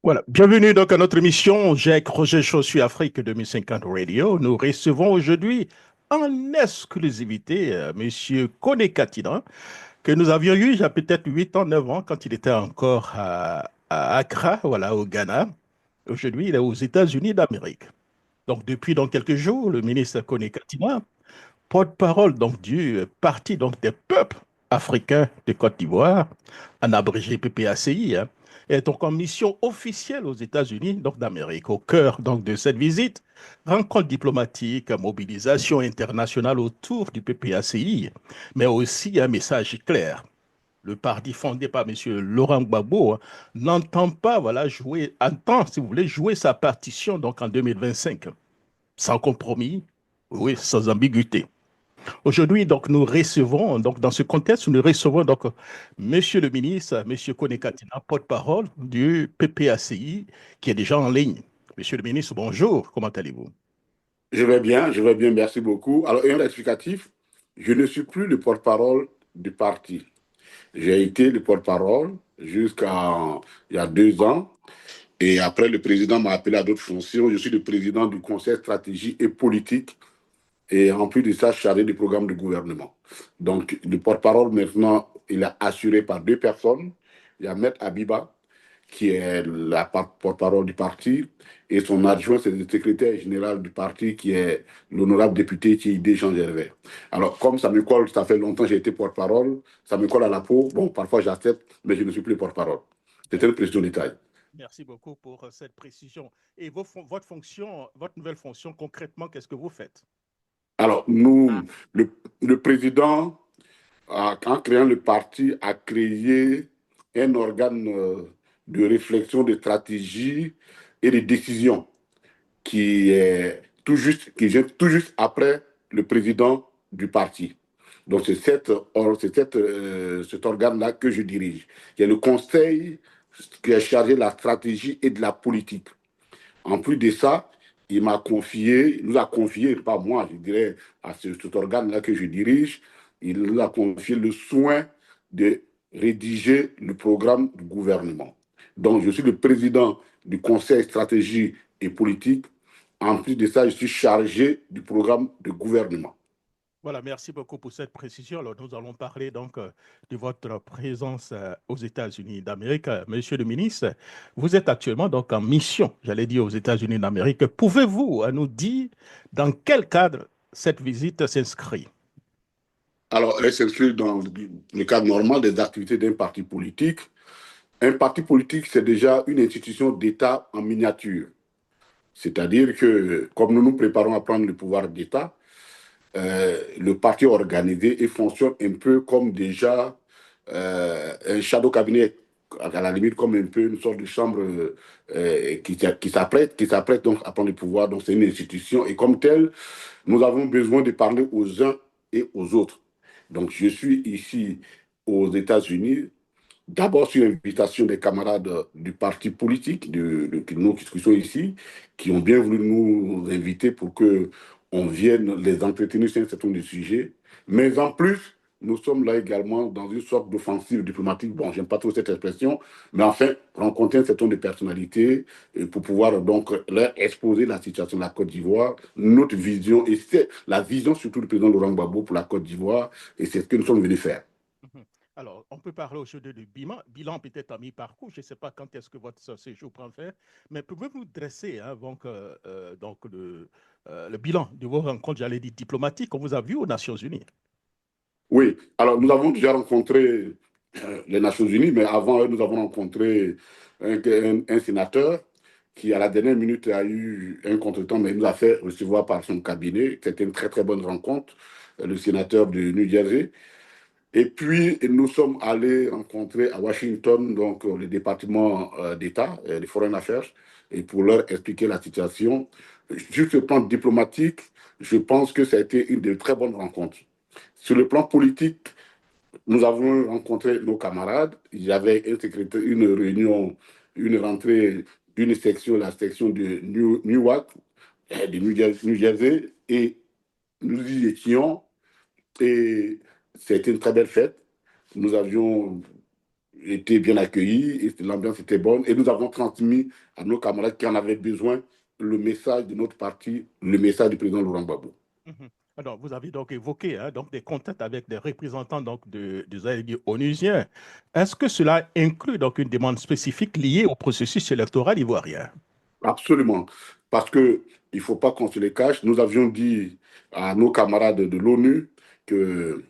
Voilà, bienvenue donc à notre émission GEC Roger Chaussure Afrique 2050 Radio. Nous recevons aujourd'hui en exclusivité Monsieur Kone Katina, que nous avions eu il y a peut-être 8 ans, 9 ans, quand il était encore à Accra, voilà, au Ghana. Aujourd'hui, il est aux États-Unis d'Amérique. Donc, depuis donc, quelques jours, le ministre Kone Katina, porte-parole donc du Parti donc, des peuples africains de Côte d'Ivoire, en abrégé PPACI, hein, est donc en mission officielle aux États-Unis donc d'Amérique. Au cœur donc de cette visite, rencontre diplomatique, mobilisation internationale autour du PPACI, mais aussi un message clair. Le parti fondé par M. Laurent Gbagbo n'entend pas voilà, jouer, entend, si vous voulez, jouer sa partition donc en 2025, sans compromis, oui, sans ambiguïté. Aujourd'hui, donc, nous recevons, donc, dans ce contexte, nous recevons donc Monsieur le ministre, Monsieur Kone Katina, porte-parole du PPACI, qui est déjà en ligne. Monsieur le ministre, bonjour, comment allez-vous? Je vais bien, merci beaucoup. Alors, un explicatif, je ne suis plus le porte-parole du parti. J'ai été le porte-parole jusqu'à il y a 2 ans. Et après, le président m'a appelé à d'autres fonctions. Je suis le président du Conseil stratégie et politique. Et en plus de ça, chargé du programme de gouvernement. Donc, le porte-parole, maintenant, il est assuré par 2 personnes. Il y a Maître Abiba, qui est la porte-parole du parti, et son adjoint, c'est le secrétaire général du parti, qui est l'honorable député Thierry Jean Gervais. Alors, comme ça me colle, ça fait longtemps que j'ai été porte-parole, ça me colle à la peau. Bon, parfois j'accepte, mais je ne suis plus porte-parole. C'est une précision de détail. Merci beaucoup pour cette précision. Et votre fonction, votre nouvelle fonction, concrètement, qu'est-ce que vous faites? Alors, nous, le président, en créant le parti, a créé un organe de réflexion, de stratégie et de décision qui est qui vient tout juste après le président du parti. Donc cet organe-là que je dirige. Il y a le conseil qui est chargé de la stratégie et de la politique. En plus de ça, il nous a confié, pas moi, je dirais, à cet organe-là que je dirige, il nous a confié le soin de rédiger le programme du gouvernement. Donc, je suis le président du Conseil stratégie et politique. En plus de ça, je suis chargé du programme de gouvernement. Voilà, merci beaucoup pour cette précision. Alors, nous allons parler donc de votre présence aux États-Unis d'Amérique. Monsieur le ministre, vous êtes actuellement donc en mission, j'allais dire, aux États-Unis d'Amérique. Pouvez-vous nous dire dans quel cadre cette visite s'inscrit? Alors, elle s'inscrit dans le cadre normal des activités d'un parti politique. Un parti politique, c'est déjà une institution d'État en miniature. C'est-à-dire que, comme nous nous préparons à prendre le pouvoir d'État, le parti est organisé et fonctionne un peu comme déjà un shadow cabinet, à la limite comme un peu une sorte de chambre qui s'apprête donc à prendre le pouvoir. Donc c'est une institution et comme telle, nous avons besoin de parler aux uns et aux autres. Donc je suis ici aux États-Unis. D'abord sur l'invitation des camarades du parti politique, nous qui sont ici, qui ont bien voulu nous inviter pour que on vienne les entretenir sur un certain nombre de sujets. Mais en plus, nous sommes là également dans une sorte d'offensive diplomatique. Bon, j'aime pas trop cette expression, mais enfin, rencontrer un certain nombre de personnalités pour pouvoir donc leur exposer la situation de la Côte d'Ivoire, notre vision, et c'est la vision surtout du président Laurent Gbagbo pour la Côte d'Ivoire, et c'est ce que nous sommes venus faire. Mhm. Alors, on peut parler aujourd'hui du bilan peut-être à mi-parcours. Je ne sais pas quand est-ce que votre séjour prend fin, mais pouvez-vous dresser hein, donc le bilan de vos rencontres, j'allais dire diplomatiques, qu'on vous a vues aux Nations Unies? Oui, alors nous avons déjà rencontré les Nations Unies, mais avant eux, nous avons rencontré un sénateur qui, à la dernière minute, a eu un contretemps, mais il nous a fait recevoir par son cabinet. C'était une très, très bonne rencontre, le sénateur de New Jersey. Et puis, nous sommes allés rencontrer à Washington donc, le département d'État, des Foreign Affairs, et pour leur expliquer la situation. Sur ce plan diplomatique, je pense que ça a été une de très bonnes rencontres. Sur le plan politique, nous avons rencontré nos camarades. Il y avait une réunion, une rentrée d'une section, la section de Newark, de New Jersey, et nous y étions. Et c'était une très belle fête. Nous avions été bien accueillis, et l'ambiance était bonne, et nous avons transmis à nos camarades qui en avaient besoin le message de notre parti, le message du président Laurent Gbagbo. Mhm. Alors, vous avez donc évoqué donc, des contacts avec des représentants donc, des alliés onusiens. Est-ce que cela inclut donc une demande spécifique liée au processus électoral ivoirien? Absolument. Parce que il ne faut pas qu'on se les cache. Nous avions dit à nos camarades de l'ONU que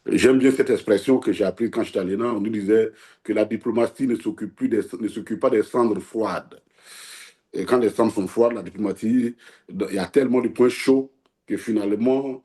j'aime bien cette expression que j'ai apprise quand j'étais à l'ENA. On nous disait que la diplomatie ne s'occupe pas des cendres froides. Et quand les cendres sont froides, la diplomatie, il y a tellement de points chauds que finalement,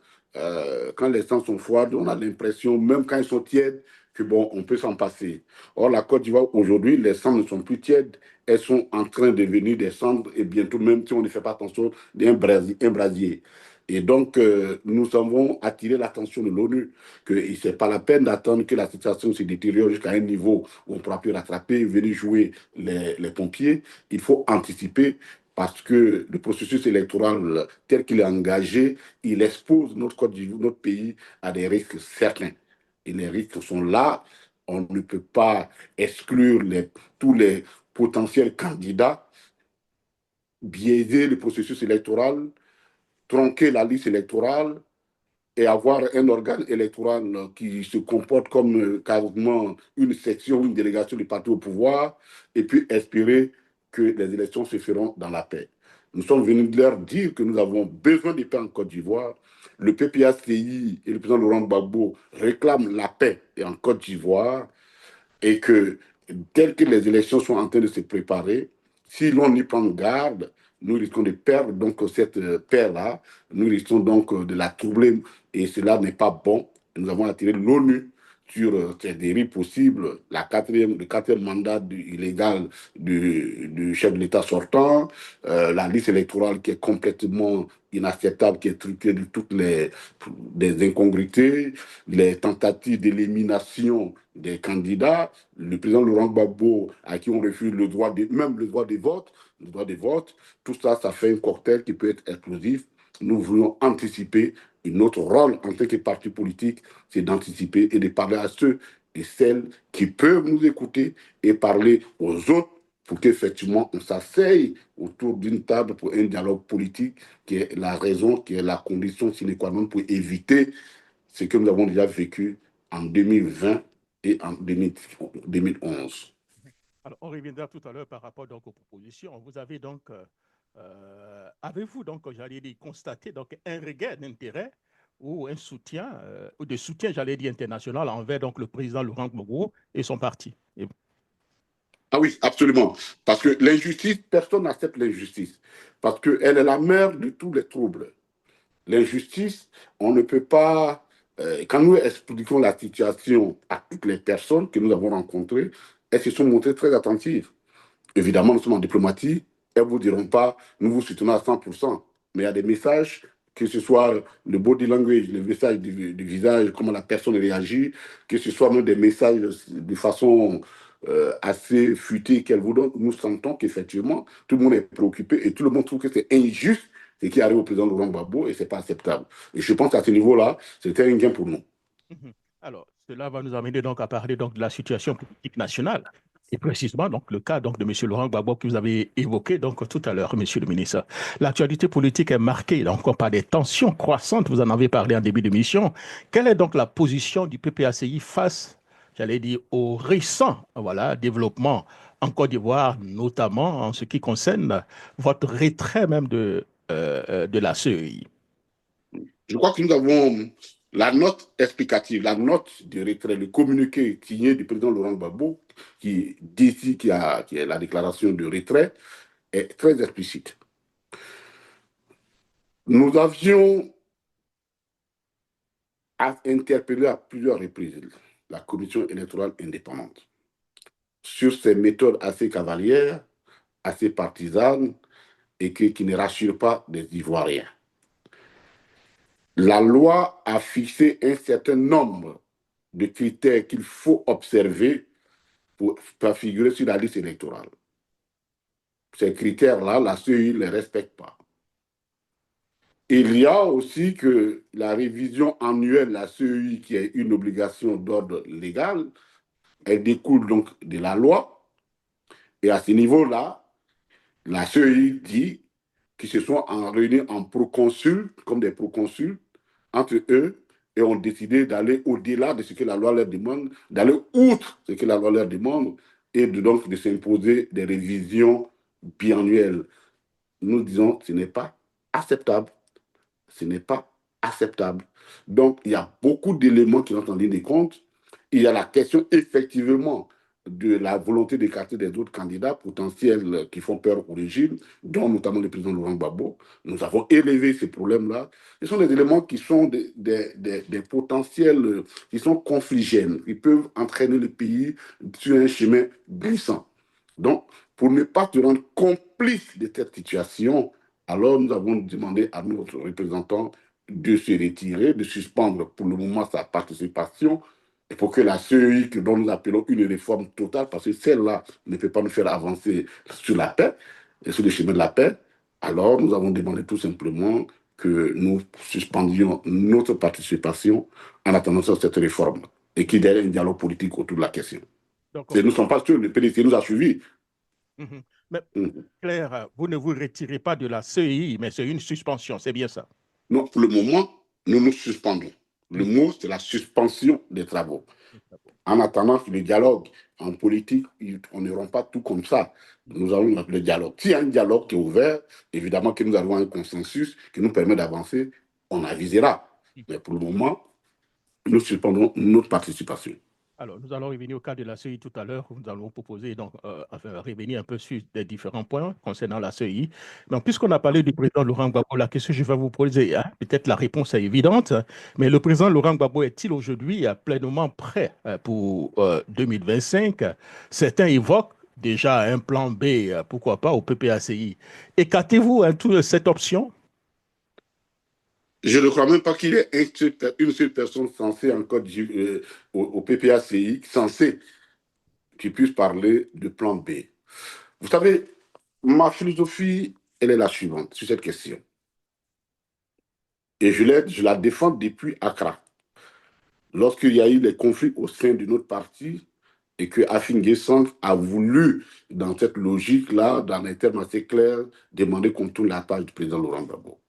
quand les cendres sont froides, on a l'impression, même quand elles sont tièdes, que bon, on peut s'en passer. Or, la Côte d'Ivoire, aujourd'hui, les cendres ne sont plus tièdes, elles sont en train de devenir des cendres et bientôt, même si on ne fait pas attention, un brasier. Et donc, nous avons attiré l'attention de l'ONU que ce n'est pas la peine d'attendre que la situation se détériore jusqu'à un niveau où on ne pourra plus rattraper, venir jouer les pompiers. Il faut anticiper parce que le processus électoral tel qu'il est engagé, il expose notre Côte d'Ivoire, notre pays à des risques certains. Et les risques sont là. On ne peut pas exclure tous les potentiels candidats, biaiser le processus électoral, tronquer la liste électorale et avoir un organe électoral qui se comporte comme quasiment une section, une délégation du parti au pouvoir, et puis espérer que les élections se feront dans la paix. Nous sommes venus leur dire que nous avons besoin de paix en Côte d'Ivoire. Le PPACI et le président Laurent Gbagbo réclament la paix en Côte d'Ivoire et que, telles que les élections sont en train de se préparer, si l'on y prend garde, nous risquons de perdre donc cette paix-là, nous risquons donc de la troubler et cela n'est pas bon. Nous avons attiré l'ONU sur ces dérives possibles, le quatrième mandat illégal du chef de l'État sortant, la liste électorale qui est complètement inacceptable, qui est truquée de toutes des incongruités, les tentatives d'élimination des candidats, le président Laurent Gbagbo, à qui on refuse même le droit de vote, tout ça, ça fait un cocktail qui peut être explosif. Nous voulons anticiper. Et notre rôle en tant que parti politique, c'est d'anticiper et de parler à ceux et celles qui peuvent nous écouter et parler aux autres pour qu'effectivement on s'asseye autour d'une table pour un dialogue politique qui est la raison, qui est la condition sine qua non pour éviter ce que nous avons déjà vécu en 2020 et en 2011. Alors, on reviendra tout à l'heure par rapport donc aux propositions. Vous avez donc, avez-vous donc, j'allais dire, constaté donc un regain d'intérêt ou un soutien, ou de soutien, j'allais dire, international envers donc le président Laurent Gbagbo et son parti? Et... Ah oui, absolument. Parce que l'injustice, personne n'accepte l'injustice. Parce qu'elle est la mère de tous les troubles. L'injustice, on ne peut pas... quand nous expliquons la situation à toutes les personnes que nous avons rencontrées, elles se sont montrées très attentives. Évidemment, nous sommes en diplomatie, elles ne vous diront pas, nous vous soutenons à 100%. Mais il y a des messages, que ce soit le body language, le message du visage, comment la personne réagit, que ce soit même des messages de façon assez fuitée qu'elle vous donne, nous sentons qu'effectivement, tout le monde est préoccupé et tout le monde trouve que c'est injuste ce qui arrive au président Laurent Gbagbo et ce n'est pas acceptable. Et je pense qu'à ce niveau-là, c'était un gain pour nous. Mhm. Alors, cela va nous amener donc à parler donc de la situation politique nationale. Et précisément, donc, le cas donc, de M. Laurent Gbagbo que vous avez évoqué donc, tout à l'heure, Monsieur le ministre. L'actualité politique est marquée donc, par des tensions croissantes. Vous en avez parlé en début d'émission. Quelle est donc la position du PPACI face, j'allais dire, au récent voilà, développement en Côte d'Ivoire, notamment en ce qui concerne votre retrait même de la CEI? Je crois que nous avons la note explicative, la note de retrait, le communiqué signé du président Laurent Gbagbo, qui dit qui est la déclaration de retrait, est très explicite. Nous avions interpellé à plusieurs reprises la commission électorale indépendante sur ces méthodes assez cavalières, assez partisanes et qui ne rassurent pas les Ivoiriens. La loi a fixé un certain nombre de critères qu'il faut observer pour figurer sur la liste électorale. Ces critères-là, la CEI ne les respecte pas. Il y a aussi que la révision annuelle de la CEI, qui est une obligation d'ordre légal, Elle découle donc de la loi. Et à ce niveau-là, la CEI dit qu'ils se sont réunis en proconsuls, comme des proconsuls, entre eux, et ont décidé d'aller au-delà de ce que la loi leur demande, d'aller outre ce que la loi leur demande, et donc de s'imposer des révisions biannuelles. Nous disons que ce n'est pas acceptable. Ce n'est pas acceptable. Donc, il y a beaucoup d'éléments qui entrent en ligne de compte. Il y a la question, effectivement, de la volonté d'écarter des autres candidats potentiels qui font peur au régime, dont notamment le président Laurent Gbagbo. Nous avons élevé ces problèmes-là. Ce sont des éléments qui sont des potentiels, qui sont confligènes, qui peuvent entraîner le pays sur un chemin glissant. Donc, pour ne pas te rendre complice de cette situation, alors nous avons demandé à notre représentant de se retirer, de suspendre pour le moment sa participation, et pour que la CEI, dont nous appelons une réforme totale, parce que celle-là ne peut pas nous faire avancer sur la paix, et sur le chemin de la paix, alors nous avons demandé tout simplement que nous suspendions notre participation en attendant cette réforme, et qu'il y ait un dialogue politique autour de la question. Donc, Et nous ne sommes pas sûrs, le PDC nous a suivis. Mais Claire, vous ne vous retirez pas de la CEI, mais c'est une suspension, c'est bien ça? Non, pour le moment, nous nous suspendons. Le mot, c'est la suspension des travaux. En attendant le dialogue en politique, on ne rend pas tout comme ça. Nous allons le dialogue. S'il y a un dialogue qui est ouvert, évidemment que nous avons un consensus qui nous permet d'avancer, on avisera. Mais pour le moment, nous suspendons notre participation. Alors, nous allons revenir au cas de la CEI tout à l'heure. Nous allons proposer, donc, revenir un peu sur les différents points concernant la CEI. Donc, puisqu'on a parlé du président Laurent Gbagbo, la question que je vais vous poser, hein, peut-être la réponse est évidente, mais le président Laurent Gbagbo est-il aujourd'hui pleinement prêt pour 2025? Certains évoquent déjà un plan B, pourquoi pas, au PPACI. Écartez-vous cette option? Je ne crois même pas qu'il y ait une seule personne censée encore au PPACI, censée qui puisse parler de plan B. Vous savez, ma philosophie, elle est la suivante sur cette question. Et je la défends depuis Accra. Lorsqu'il y a eu les conflits au sein de notre parti et que Afin Guessang a voulu, dans cette logique-là, dans un terme assez clair, demander qu'on tourne la page du président Laurent Gbagbo.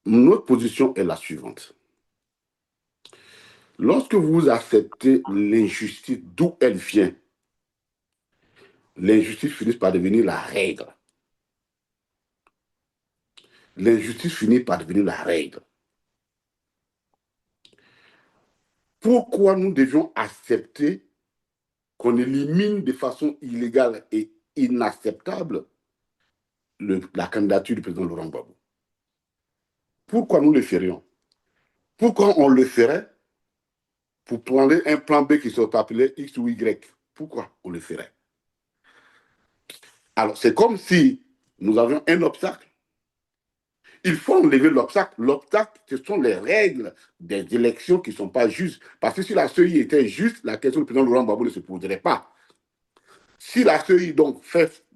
Notre position est la suivante. Lorsque vous acceptez l'injustice d'où elle vient, l'injustice finit par devenir la règle. L'injustice finit par devenir la règle. Pourquoi nous devions accepter qu'on élimine de façon illégale et inacceptable la candidature du président Laurent Gbagbo? Pourquoi nous le ferions? Pourquoi on le ferait pour prendre un plan B qui serait appelé X ou Y? Pourquoi on le ferait? Alors, c'est comme si nous avions un obstacle. Il faut enlever l'obstacle. L'obstacle, ce sont les règles des élections qui ne sont pas justes. Parce que si la CEI était juste, la question du président Laurent Gbagbo ne se poserait pas. Si la CEI donc fait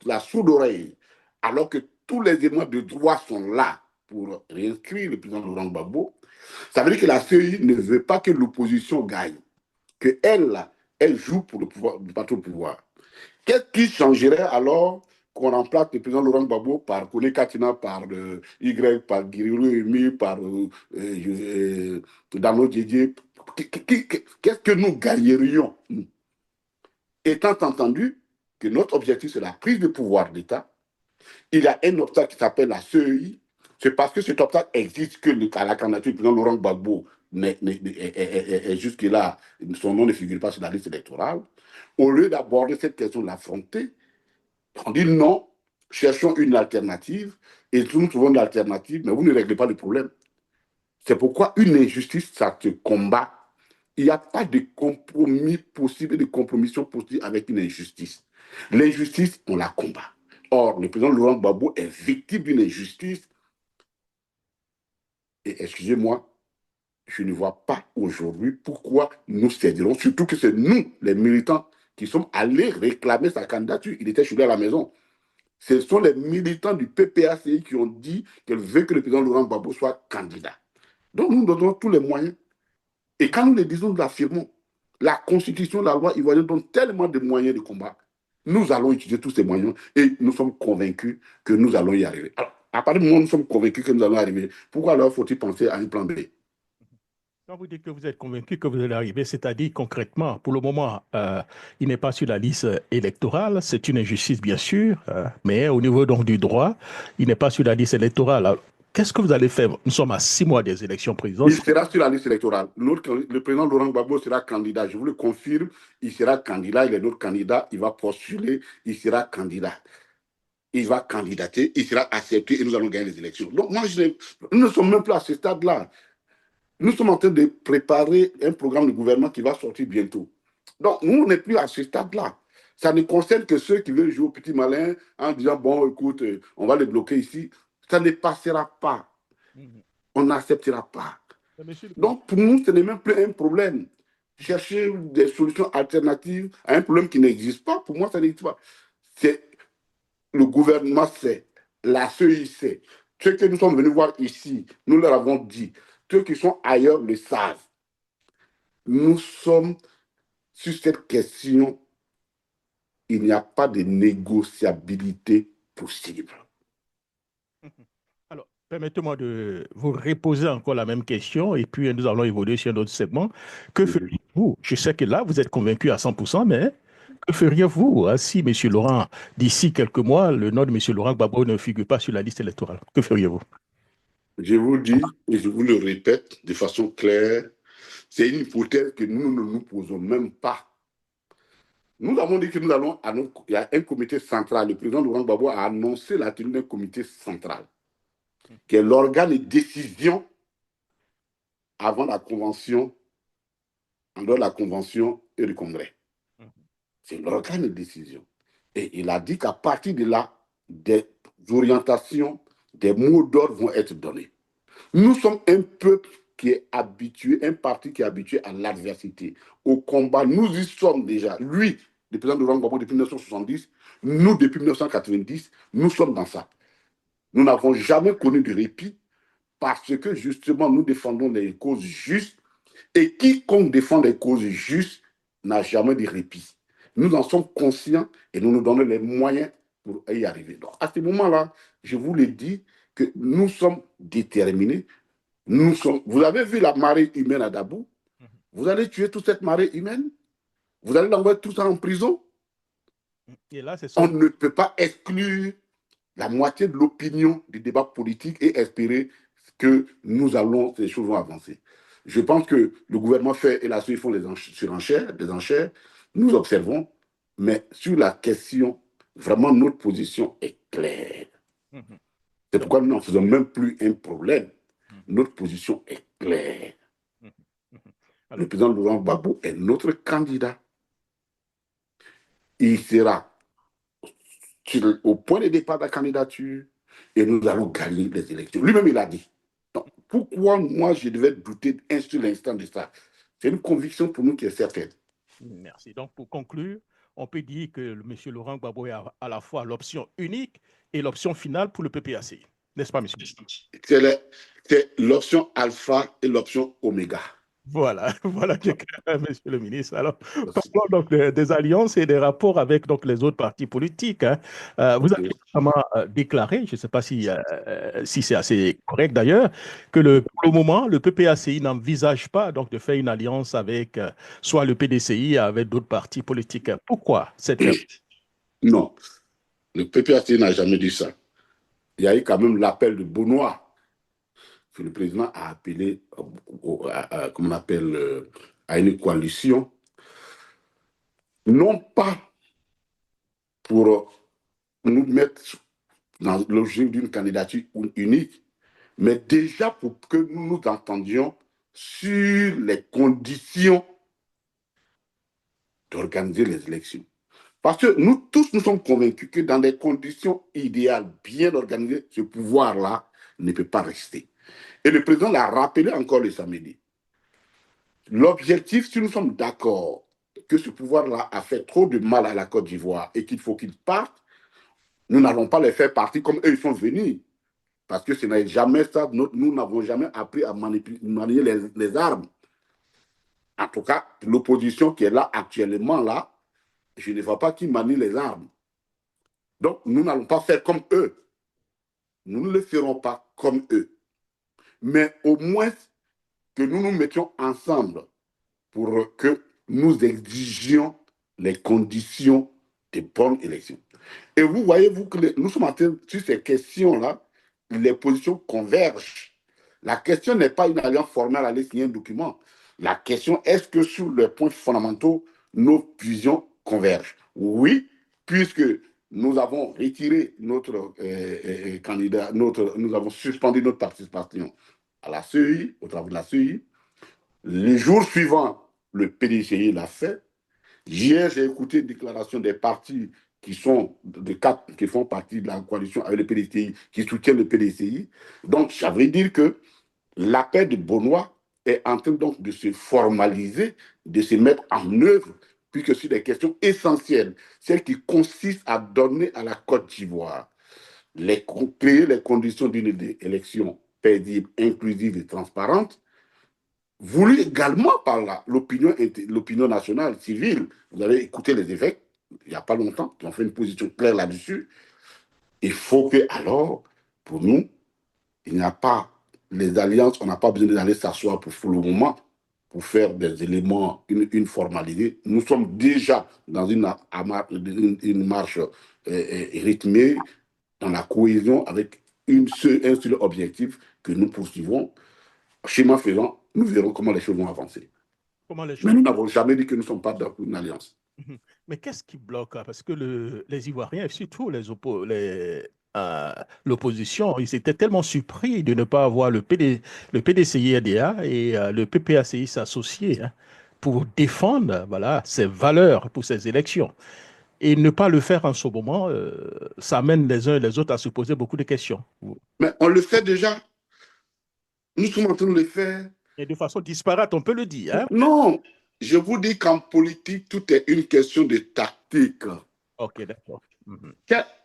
la sourde oreille, alors que tous les éléments de droit sont là pour réinscrire le président Laurent Gbagbo, ça veut dire que la CEI ne veut pas que l'opposition gagne, qu'elle elle joue pour le pouvoir, le patron du pouvoir. Qu'est-ce qui changerait alors qu'on remplace le président Laurent Gbagbo par Kone Katina, par Y, par Guiriru Emi, par Dano Djedje? Qu'est-ce que nous gagnerions, étant entendu que notre objectif, c'est la prise de pouvoir d'État? Il y a un obstacle qui s'appelle la CEI. C'est parce que cet obstacle existe que à la candidature du président Laurent Gbagbo est jusque-là, son nom ne figure pas sur la liste électorale. Au lieu d'aborder cette question, de l'affronter, on dit non, cherchons une alternative, et nous trouvons une alternative, mais vous ne réglez pas le problème. C'est pourquoi une injustice, ça se combat. Il n'y a pas de compromis possible, de compromission possible avec une injustice. L'injustice, on la combat. Or, le président Laurent Gbagbo est victime d'une injustice. Et excusez-moi, je ne vois pas aujourd'hui pourquoi nous céderons, surtout que c'est nous, les militants, qui sommes allés réclamer sa candidature. Il était chez lui à la maison. Ce sont les militants du PPACI qui ont dit qu'elle veut que le président Laurent Gbagbo soit candidat. Donc nous donnons tous les moyens. Et quand nous le disons, nous l'affirmons. La Constitution, la loi ivoirienne donne tellement de moyens de combat. Nous allons utiliser tous ces moyens et nous sommes convaincus que nous allons y arriver. Alors, à partir du moment où nous sommes convaincus que nous allons y arriver, pourquoi alors faut-il penser à un plan B? Quand vous dites que vous êtes convaincu que vous allez arriver, c'est-à-dire concrètement, pour le moment, il n'est pas sur la liste électorale. C'est une injustice, bien sûr, mais au niveau donc du droit, il n'est pas sur la liste électorale. Alors, qu'est-ce que vous allez faire? Nous sommes à 6 mois des élections Il présidentielles. sera sur la liste électorale. Le président Laurent Gbagbo sera candidat. Je vous le confirme, il sera candidat. Il est notre candidat. Il va postuler. Il sera candidat. Il va candidater. Il sera accepté et nous allons gagner les élections. Donc, nous ne sommes même plus à ce stade-là. Nous sommes en train de préparer un programme de gouvernement qui va sortir bientôt. Donc, nous, on n'est plus à ce stade-là. Ça ne concerne que ceux qui veulent jouer au petit malin en disant, bon, écoute, on va les bloquer ici. Ça ne passera pas. Mhm. On n'acceptera pas. Monsieur le Président, Donc, pour nous, ce n'est même plus un problème. Chercher des solutions alternatives à un problème qui n'existe pas, pour moi, ça n'existe pas. C'est le gouvernement sait, la CEI sait. Ceux que nous sommes venus voir ici, nous leur avons dit. Ceux qui sont ailleurs le savent. Nous sommes sur cette question, il n'y a pas de négociabilité possible. alors, permettez-moi de vous reposer encore la même question et puis nous allons évoluer sur un autre segment. Que feriez-vous? Je sais que là, vous êtes convaincu à 100%, mais que feriez-vous si M. Laurent, d'ici quelques mois, le nom de M. Laurent Gbagbo ne figure pas sur la liste électorale? Que feriez-vous? Je vous dis, et je vous le répète de façon claire, c'est une hypothèse que nous ne nous posons même pas. Nous avons dit que nous allons il y a un comité central. Le président Laurent Gbagbo a annoncé la tenue d'un comité central, qui est l'organe de décision avant la convention, en dehors de la convention et du congrès. C'est l'organe de décision. Et il a dit qu'à partir de là, des orientations, des mots d'ordre vont être donnés. Nous sommes un peuple qui est habitué, un parti qui est habitué à l'adversité, au combat. Nous y sommes déjà. Lui, le président de Laurent Gbagbo depuis 1970, nous depuis 1990, nous sommes dans ça. Nous n'avons jamais connu de répit parce que justement nous défendons les causes justes et quiconque défend les causes justes n'a jamais de répit. Nous en sommes conscients et nous nous donnons les moyens pour y arriver. Donc à ce moment-là, je vous l'ai dit que nous sommes déterminés. Vous avez vu la marée humaine à Dabou. Vous allez tuer toute cette marée humaine. Vous allez l'envoyer tout ça en prison. Et là, c'est On seulement... ne peut pas exclure la moitié de l'opinion du débat politique et espérer que ces choses vont avancer. Je pense que le gouvernement fait et la suite font des enchères. Nous observons, mais sur la question, vraiment notre position est claire. Mhm. C'est Donc, pourquoi nous n'en faisons même plus un problème. mhm, Notre position est claire. mhm, mhm. Le Alors, président Laurent Gbagbo est notre candidat. Il sera au point de départ de la candidature et nous allons gagner les élections. Lui-même, il a dit. Donc, pourquoi moi, je devais douter un seul instant de ça? C'est une conviction pour nous qui est certaine. merci. Donc, pour conclure, on peut dire que M. Laurent Gbagbo est à la fois l'option unique et l'option finale pour le PPAC. N'est-ce pas, monsieur? C'est l'option alpha et l'option oméga. Voilà, voilà, monsieur le ministre. Alors, Merci. parlons donc des alliances et des rapports avec donc, les autres partis politiques, hein. Vous avez Okay. récemment déclaré, je ne sais pas si c'est assez correct d'ailleurs, que pour le moment, le PPACI n'envisage pas donc, de faire une alliance avec soit le PDCI, avec d'autres partis politiques. Pourquoi cette fermeture? Non, le PPAC n'a jamais dit ça. Il y a eu quand même l'appel de Benoît que le président a appelé, comment on appelle, à une coalition, non pas pour nous mettre dans l'objet d'une candidature unique, mais déjà pour que nous nous entendions sur les conditions d'organiser les élections. Parce que nous tous, nous sommes convaincus que dans des conditions idéales, bien organisées, ce pouvoir-là ne peut pas rester. Et le président l'a rappelé encore le samedi. L'objectif, si nous sommes d'accord que ce pouvoir-là a fait trop de mal à la Côte d'Ivoire et qu'il faut qu'il parte, nous n'allons pas les faire partir comme eux, ils sont venus. Parce que ce n'est jamais ça, nous n'avons jamais appris à manier les armes. En tout cas, l'opposition qui est là actuellement, là, je ne vois pas qui manie les armes. Donc, nous n'allons pas faire comme eux. Nous ne le ferons pas comme eux. Mais au moins que nous nous mettions ensemble pour que nous exigions les conditions de bonnes élections. Et vous voyez-vous que nous sommes en train, sur ces questions-là, les positions convergent. La question n'est pas une alliance formelle à aller signer un document. La question, est-ce que sur les points fondamentaux, nos visions convergent? Oui, puisque nous avons retiré notre candidat, nous avons suspendu notre participation à la CEI, au travers de la CEI. Les jours suivants, le PDCI l'a fait. Hier, j'ai écouté une déclaration des partis qui qui font partie de la coalition avec le PDCI, qui soutiennent le PDCI. Donc, ça veut dire que l'appel de Benoît est en train donc de se formaliser, de se mettre en œuvre, puisque sur des questions essentielles, celles qui consistent à donner à la Côte d'Ivoire, créer les conditions d'une élection paisible, inclusive et transparente, voulu également par l'opinion nationale, civile. Vous avez écouté les évêques, il n'y a pas longtemps, qui ont fait une position claire là-dessus. Il faut que, alors, pour nous, il n'y a pas les alliances, on n'a pas besoin d'aller s'asseoir pour le moment, pour faire des éléments, une formalité. Nous sommes déjà dans une marche rythmée, dans la cohésion, avec un seul objectif que nous poursuivons. Schéma faisant, nous verrons comment les choses vont avancer. Comment les Mais choses... nous n'avons jamais dit que nous ne sommes pas dans une alliance. Mais qu'est-ce qui bloque? Parce que les Ivoiriens, et surtout l'opposition, ils étaient tellement surpris de ne pas avoir le PDCI-RDA et le PPACI s'associer, hein, pour défendre, voilà, ces valeurs pour ces élections. Et ne pas le faire en ce moment, ça amène les uns et les autres à se poser beaucoup de questions. Mais on le fait déjà. Nous sommes en train de le faire. Et de façon disparate, on peut le dire, hein? Non, je vous dis qu'en politique, tout est une question de tactique. Ok, d'accord. Mhm.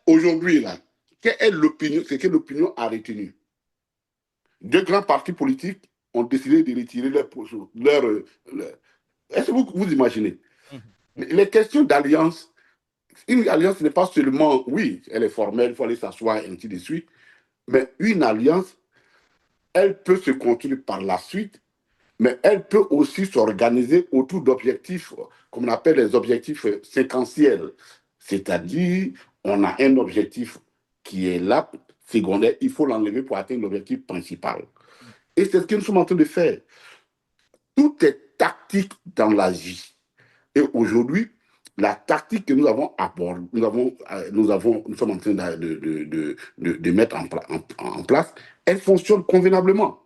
Aujourd'hui, là, quelle est l'opinion, c'est que l'opinion a retenu? Deux grands partis politiques ont décidé de retirer leur est-ce que vous imaginez? Mhm. Les questions d'alliance, une alliance n'est pas seulement, oui, elle est formelle, il faut aller s'asseoir, et ainsi de suite, mais une alliance, elle peut se construire par la suite, mais elle peut aussi s'organiser autour d'objectifs, comme on appelle les objectifs séquentiels. C'est-à-dire, on a un objectif qui est là, secondaire, il faut l'enlever pour atteindre l'objectif principal. Et c'est ce que nous sommes en train de faire. Tout est tactique dans la vie. Et aujourd'hui, la tactique que nous avons abordée, nous sommes en train de mettre en place, elle fonctionne convenablement.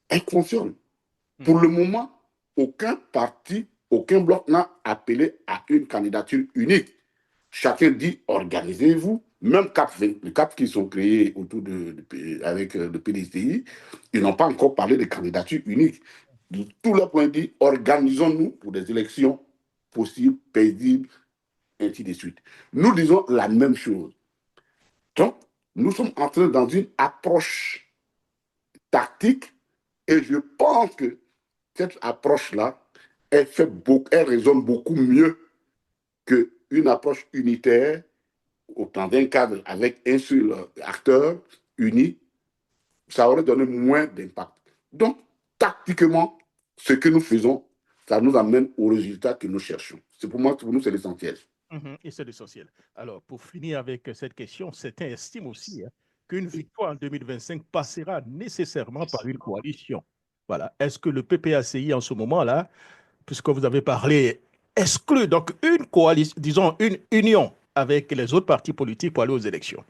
Elle fonctionne. Pour le moment, aucun parti, aucun bloc n'a appelé à une candidature unique. Chacun dit organisez-vous. Même les CAP qui sont créés avec le PDCI, ils n'ont pas encore parlé de candidature unique. Tout le point dit organisons-nous pour des élections possibles, paisibles, ainsi de suite. Nous disons la même chose. Donc, nous sommes entrés dans une approche tactique et je pense que cette approche-là, elle résonne beaucoup mieux qu'une approche unitaire dans un cadre avec un seul acteur uni. Ça aurait donné moins d'impact. Donc, tactiquement, ce que nous faisons, ça nous amène au résultat que nous cherchons. C'est pour moi, pour nous, c'est l'essentiel. Et c'est l'essentiel. Alors, pour finir avec cette question, certains estiment aussi, hein, qu'une victoire en 2025 passera nécessairement par une coalition. Voilà. Est-ce que le PPACI, en ce moment-là, puisque vous avez parlé, exclut donc une coalition, disons une union avec les autres partis politiques pour aller aux élections?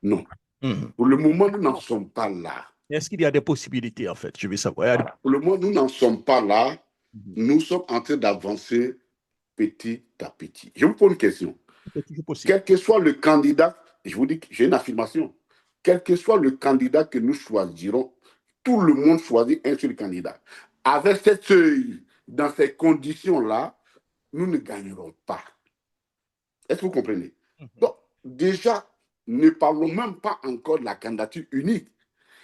Non. Mhm. Pour le moment, nous n'en sommes pas là. Est-ce qu'il y a des possibilités, en fait? Je veux savoir. Voilà. Pour le moment, nous n'en sommes pas là. Mhm. Nous sommes en train d'avancer petit à petit. Je vous pose une question. C'est toujours possible. Quel que soit le candidat, je vous dis que j'ai une affirmation, quel que soit le candidat que nous choisirons, tout le monde choisit un seul candidat. Avec cette seuil, dans ces conditions-là, nous ne gagnerons pas. Est-ce que vous comprenez? Mhm. Donc, déjà, ne parlons même pas encore de la candidature unique.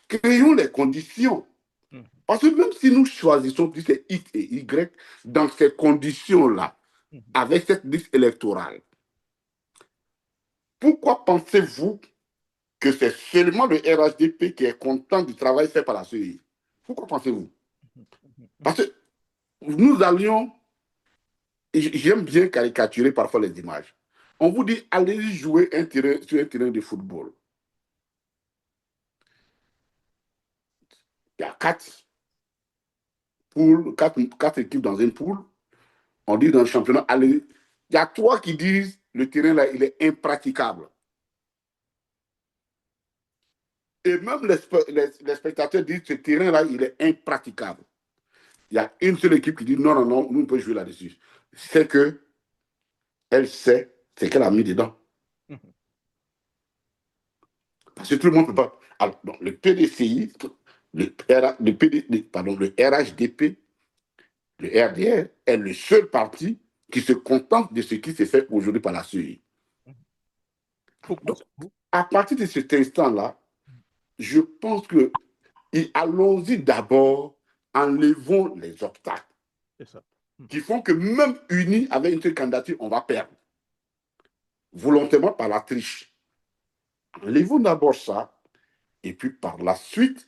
Créons les conditions. Mhm. Parce que même si nous choisissons c'est X et Y, dans ces conditions-là, avec cette liste électorale, pourquoi pensez-vous que c'est seulement le RHDP qui est content du travail fait par la CEI? Pourquoi pensez-vous? Parce que nous allions, j'aime bien caricaturer parfois les images. On vous dit, allez jouer sur un terrain de football. Il y a quatre équipes dans une poule. On dit dans le championnat, allez, il y a trois qui disent, le terrain là, il est impraticable. Et même les spectateurs disent, ce terrain là, il est impraticable. Il y a une seule équipe qui dit, non, non, non, nous, on peut jouer là-dessus. C'est que elle sait ce qu'elle a mis dedans. Parce que tout le monde ne peut pas. Alors, donc, le PDCI, le RHDP, le RDR est le seul parti qui se contente de ce qui s'est fait aujourd'hui par la CEI. Donc, à partir de cet instant-là, je pense que allons-y d'abord, enlevons les obstacles qui font que même unis avec une seule candidature, on va perdre. Volontairement par la triche. Enlevons d'abord ça, et puis par la suite,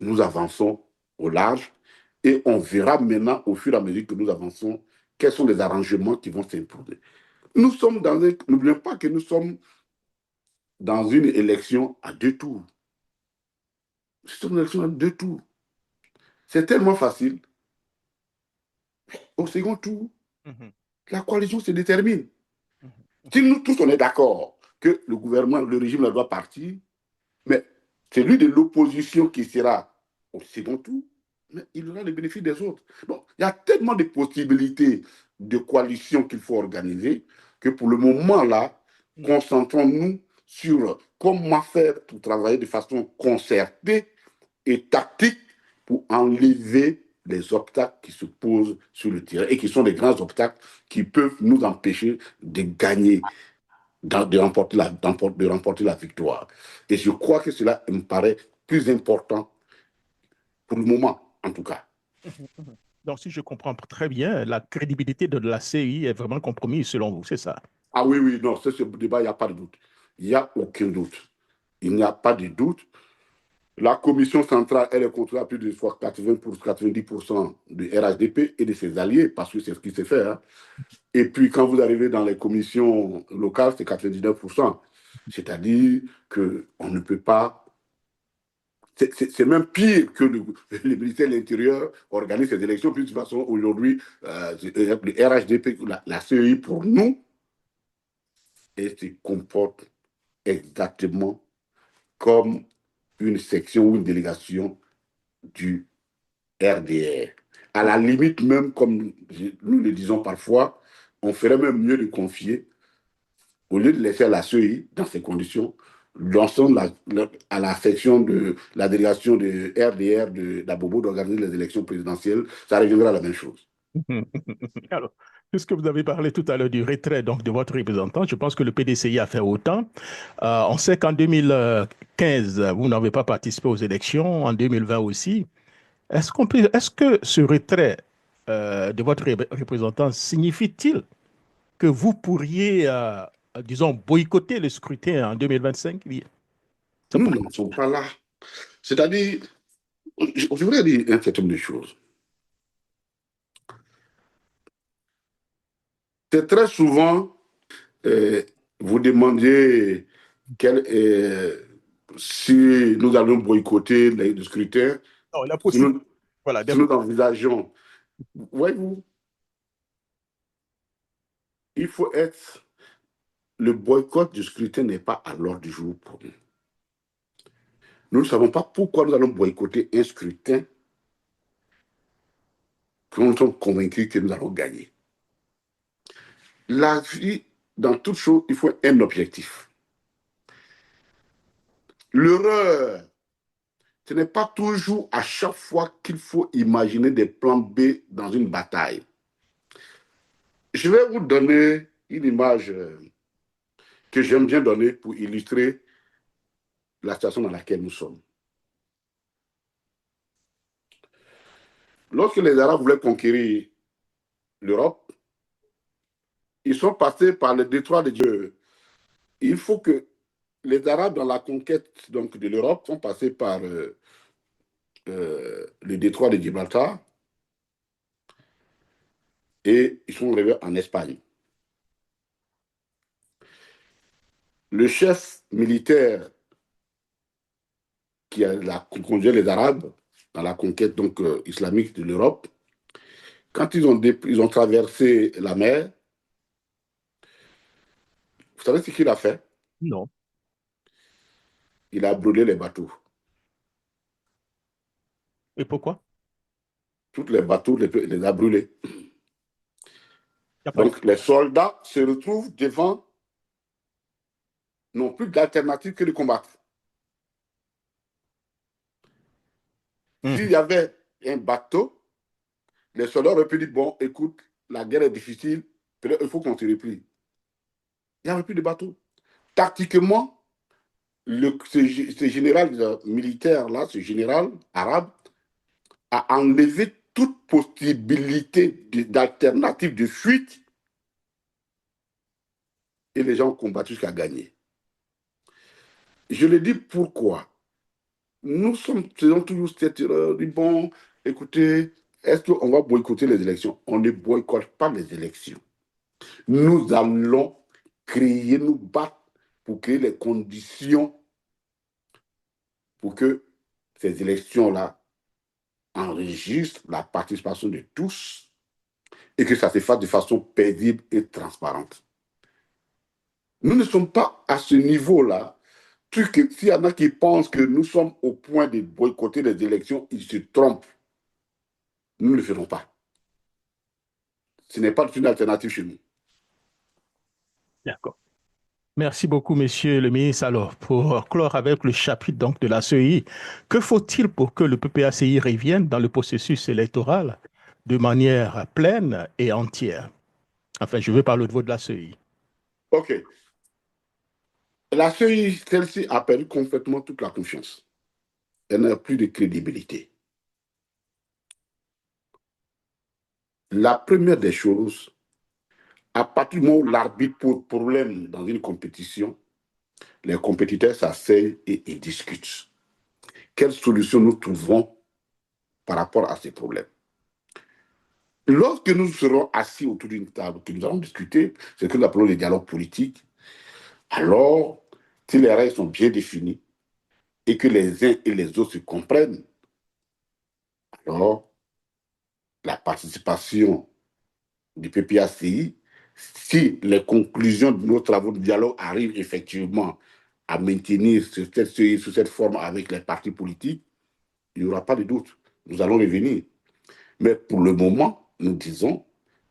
nous avançons au large et on verra maintenant, au fur et à mesure que nous avançons, quels sont les arrangements qui vont s'imposer. Nous sommes dans un... N'oublions pas que nous sommes dans une élection à deux tours. C'est une élection à deux tours. C'est tellement facile. Au second tour, la coalition se détermine. Si nous tous, on est d'accord que le gouvernement, le régime doit partir, mais celui de l'opposition qui sera au second tour, mais il aura le bénéfice des autres. Donc, il y a tellement de possibilités de coalition qu'il faut organiser que pour le moment là, concentrons-nous sur comment faire pour travailler de façon concertée et tactique pour enlever les obstacles qui se posent sur le terrain et qui sont des grands obstacles qui peuvent nous empêcher de gagner, de remporter la victoire. Et je crois que cela me paraît plus important pour le moment, en tout cas. Donc, si je comprends très bien, la crédibilité de la CEI est vraiment compromise selon vous, c'est ça? Ah oui, oui, non, ce débat, il n'y a pas de doute. Il n'y a aucun doute. Il n'y a pas de doute. La commission centrale, elle est contrôlée à plus de 80 pour 90% du RHDP et de ses alliés, parce que c'est ce qui s'est fait. Hein. Et puis, quand vous arrivez dans les commissions locales, c'est 99%. C'est-à-dire qu'on ne peut pas. C'est même pire que le ministère de l'Intérieur organise ces élections. Puis, de toute façon, aujourd'hui, le RHDP, la CEI pour nous, elle se comporte exactement comme une section ou une délégation du RDR. À la limite, même comme nous le disons parfois, on ferait même mieux de confier, au lieu de laisser à la CEI dans ces conditions, l'ensemble à la section de la délégation de RDR de d'Abobo d'organiser les élections présidentielles, ça reviendra à la même chose. Alors, puisque vous avez parlé tout à l'heure du retrait donc, de votre représentant, je pense que le PDCI a fait autant. On sait qu'en 2015, vous n'avez pas participé aux élections, en 2020 aussi. Est-ce que ce retrait de votre représentant signifie-t-il que vous pourriez, disons, boycotter le scrutin en 2025? Nous n'en sommes pas là. C'est-à-dire, je voudrais dire un certain nombre de choses. C'est très souvent, vous demandiez si nous allons boycotter le scrutin, Non, la si possibilité. Voilà, si nous envisageons. Voyez-vous, il faut être. Le boycott du scrutin n'est pas à l'ordre du jour pour nous. Nous ne savons pas pourquoi nous allons boycotter un scrutin que nous sommes convaincus que nous allons gagner. La vie, dans toute chose, il faut un objectif. L'erreur, ce n'est pas toujours à chaque fois qu'il faut imaginer des plans B dans une bataille. Je vais vous donner une image que j'aime bien donner pour illustrer la situation dans laquelle nous sommes. Lorsque les Arabes voulaient conquérir l'Europe, ils sont passés par le détroit de Dieu. Il faut que les Arabes, dans la conquête donc, de l'Europe, sont passés par le détroit de Gibraltar et ils sont arrivés en Espagne. Le chef militaire qui a conduit les Arabes dans la conquête donc, islamique de l'Europe, quand ils ont traversé la mer, vous savez ce qu'il a fait? Non. Il a brûlé les bateaux. Et pourquoi? Tous les bateaux les a brûlés. Il n'y a pas de... Donc les soldats se retrouvent devant, n'ont plus d'alternative que de combattre. S'il y avait un bateau, les soldats auraient pu dire, bon, écoute, la guerre est difficile, peut-être il faut qu'on se replie. Il n'y avait plus de bateau. Tactiquement, ce général militaire-là, ce général arabe, a enlevé toute possibilité d'alternative de fuite et les gens ont combattu jusqu'à gagner. Je le dis pourquoi. Nous faisons toujours cette erreur, dit bon, écoutez, est-ce qu'on va boycotter les élections? On ne boycotte pas les élections. Nous allons créer, nous battre pour créer les conditions pour que ces élections-là enregistrent la participation de tous et que ça se fasse de façon paisible et transparente. Nous ne sommes pas à ce niveau-là. S'il y en a qui pensent que nous sommes au point de boycotter les élections, ils se trompent. Nous ne le ferons pas. Ce n'est pas une alternative chez nous. D'accord. Merci beaucoup, monsieur le ministre. Alors, pour clore avec le chapitre donc, de la CEI, que faut-il pour que le PPACI revienne dans le processus électoral de manière pleine et entière? Enfin, je veux parler au niveau de la CEI. OK. La CEI, celle-ci a perdu complètement toute la confiance. Elle n'a plus de crédibilité. La première des choses, à partir du moment où l'arbitre pose problème dans une compétition, les compétiteurs s'asseyent et ils discutent. Quelle solution nous trouvons par rapport à ces problèmes? Lorsque nous serons assis autour d'une table, que nous allons discuter, c'est que nous appelons le dialogue politique, alors, si les règles sont bien définies et que les uns et les autres se comprennent, alors la participation du PPACI, si les conclusions de nos travaux de dialogue arrivent effectivement à maintenir sur cette forme avec les partis politiques, il n'y aura pas de doute. Nous allons revenir. Mais pour le moment, nous disons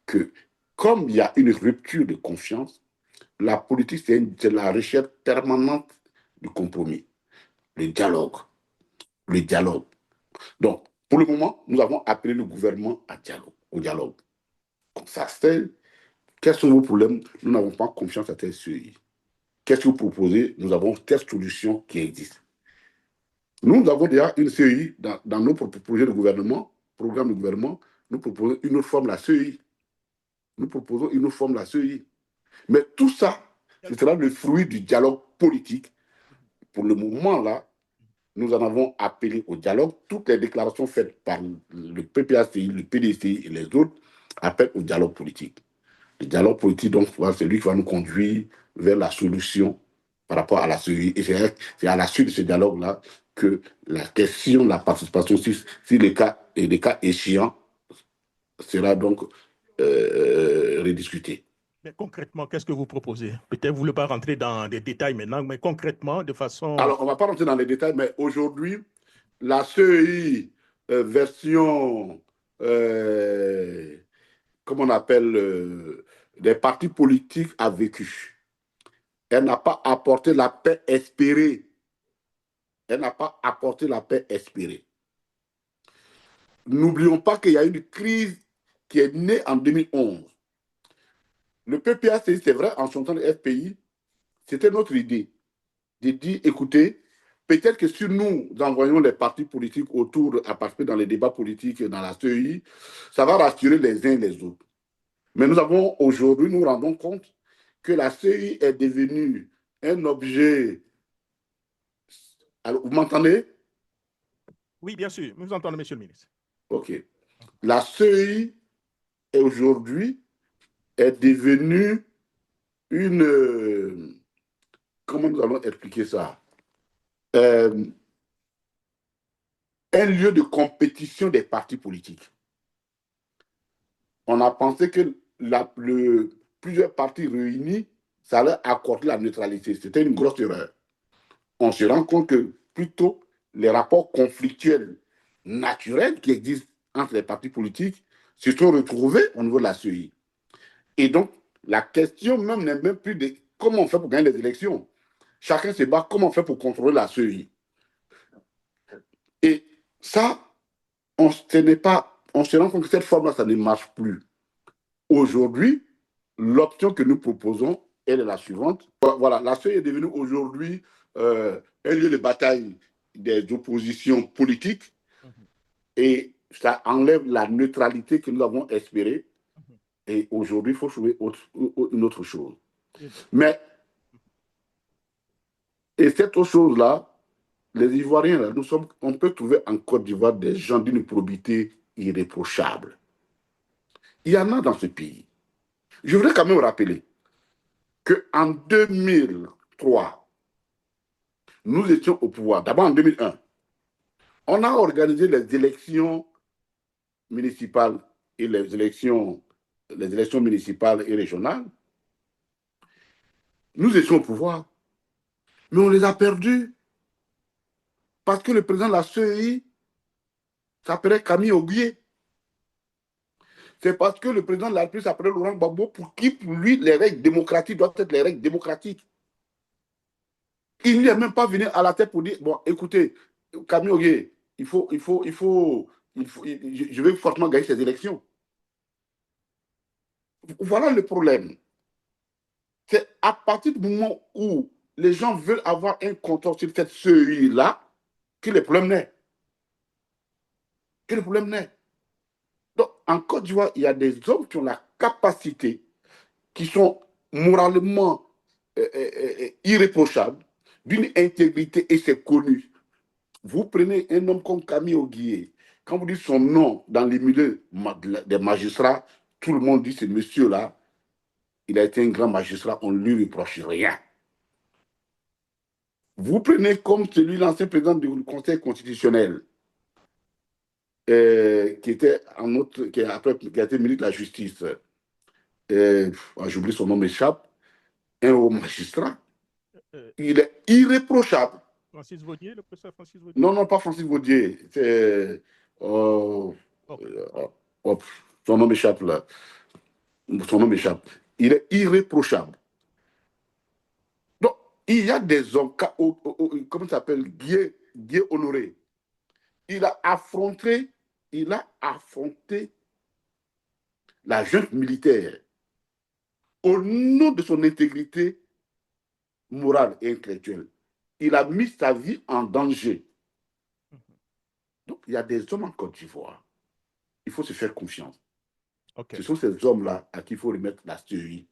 que comme il y a une rupture de confiance, la politique, c'est la recherche permanente du compromis, le dialogue, le dialogue. Donc, pour le moment, nous avons appelé le gouvernement au dialogue. On s'asseye. Quels sont vos problèmes? Nous n'avons pas confiance à tel sujet. Qu'est-ce que vous proposez? Nous avons telle solution qui existe. Nous avons déjà une CEI dans nos projets de gouvernement, programme de gouvernement. Nous proposons une autre forme, la CEI. Nous proposons une autre forme, la CEI. Mais tout ça, ce sera le fruit du dialogue politique. Pour le moment, là, nous en avons appelé au dialogue. Toutes les déclarations faites par le PPACI, le PDCI et les autres appellent au dialogue politique. Le dialogue politique, donc, c'est lui qui va nous conduire vers la solution par rapport à la CEI. Et c'est à la suite de ce dialogue-là que la question de la participation, si les cas échéants, sera donc rediscuté. Mais concrètement, qu'est-ce que vous proposez? Peut-être vous ne voulez pas rentrer dans des détails maintenant, mais concrètement, de façon... Alors, on ne va pas rentrer dans les détails, mais aujourd'hui, la CEI version, comment on appelle, des partis politiques a vécu. Elle n'a pas apporté la paix espérée. Elle n'a pas apporté la paix espérée. N'oublions pas qu'il y a une crise qui est née en 2011. Le PPACI, c'est vrai, en son temps de FPI, c'était notre idée de dire, écoutez, peut-être que si nous envoyons les partis politiques autour à participer dans les débats politiques dans la CEI, ça va rassurer les uns et les autres. Mais nous avons aujourd'hui, nous rendons compte que la CEI est devenue un objet. Alors, vous m'entendez? Oui, bien sûr. Nous entendons, monsieur le ministre. OK. La CEI aujourd'hui est devenue une. Comment nous allons expliquer ça? Un lieu de compétition des partis politiques. On a pensé que plusieurs partis réunis, ça allait accorder la neutralité. C'était une grosse erreur. On se rend compte que plutôt les rapports conflictuels naturels qui existent entre les partis politiques se sont retrouvés au niveau de la CEI. Et donc, la question même n'est même plus de comment on fait pour gagner les élections. Chacun se bat comment on fait pour contrôler la CEI. Et ça, on se rend compte que cette forme-là, ça ne marche plus. Aujourd'hui, l'option que nous proposons, elle est la suivante. Voilà, la CEI est devenue aujourd'hui un lieu de bataille des oppositions politiques et ça enlève la neutralité que nous avons espérée. Et aujourd'hui, il faut trouver une autre chose. Mais, et cette autre chose-là, les Ivoiriens, là, on peut trouver en Côte d'Ivoire des gens d'une probité irréprochable. Il y en a dans ce pays. Je voudrais quand même rappeler qu'en 2003, nous étions au pouvoir. D'abord en 2001, on a organisé les élections municipales et les élections municipales et régionales. Nous étions au pouvoir, mais on les a perdus parce que le président de la CEI s'appelait Camille Oguier. C'est parce que le président de la République s'appelait Laurent Gbagbo, pour lui, les règles démocratiques doivent être les règles démocratiques. Il n'est même pas venu à la tête pour dire, bon, écoutez, Camille Oguier, je vais fortement gagner ces élections. Voilà le problème. C'est à partir du moment où les gens veulent avoir un contrôle sur cette CEI-là que le problème naît. Donc, en Côte d'Ivoire, il y a des hommes qui ont la capacité, qui sont moralement irréprochables, d'une intégrité, et c'est connu. Vous prenez un homme comme Camille Oguier, quand vous dites son nom dans les milieux des magistrats, tout le monde dit ce monsieur-là, il a été un grand magistrat, on ne lui reproche rien. Vous prenez comme celui, l'ancien président du Conseil constitutionnel, qui était en autre, qui a été ministre de la Justice. J'oublie son nom, m'échappe. Un haut magistrat. Il est irréprochable. Francis Vaudier, le professeur Francis Vaudier? Non, pas Francis Vaudier. C'est. Son nom m'échappe là. Son nom m'échappe. Il est irréprochable. Donc, il y a des hommes, comment ça s'appelle, Guy Honoré. Il a affronté la junte militaire au nom de son intégrité morale et intellectuelle. Il a mis sa vie en danger. Donc, il y a des hommes en Côte d'Ivoire. Il faut se faire confiance. Okay. Ce sont ces hommes-là à qui il faut remettre la CEI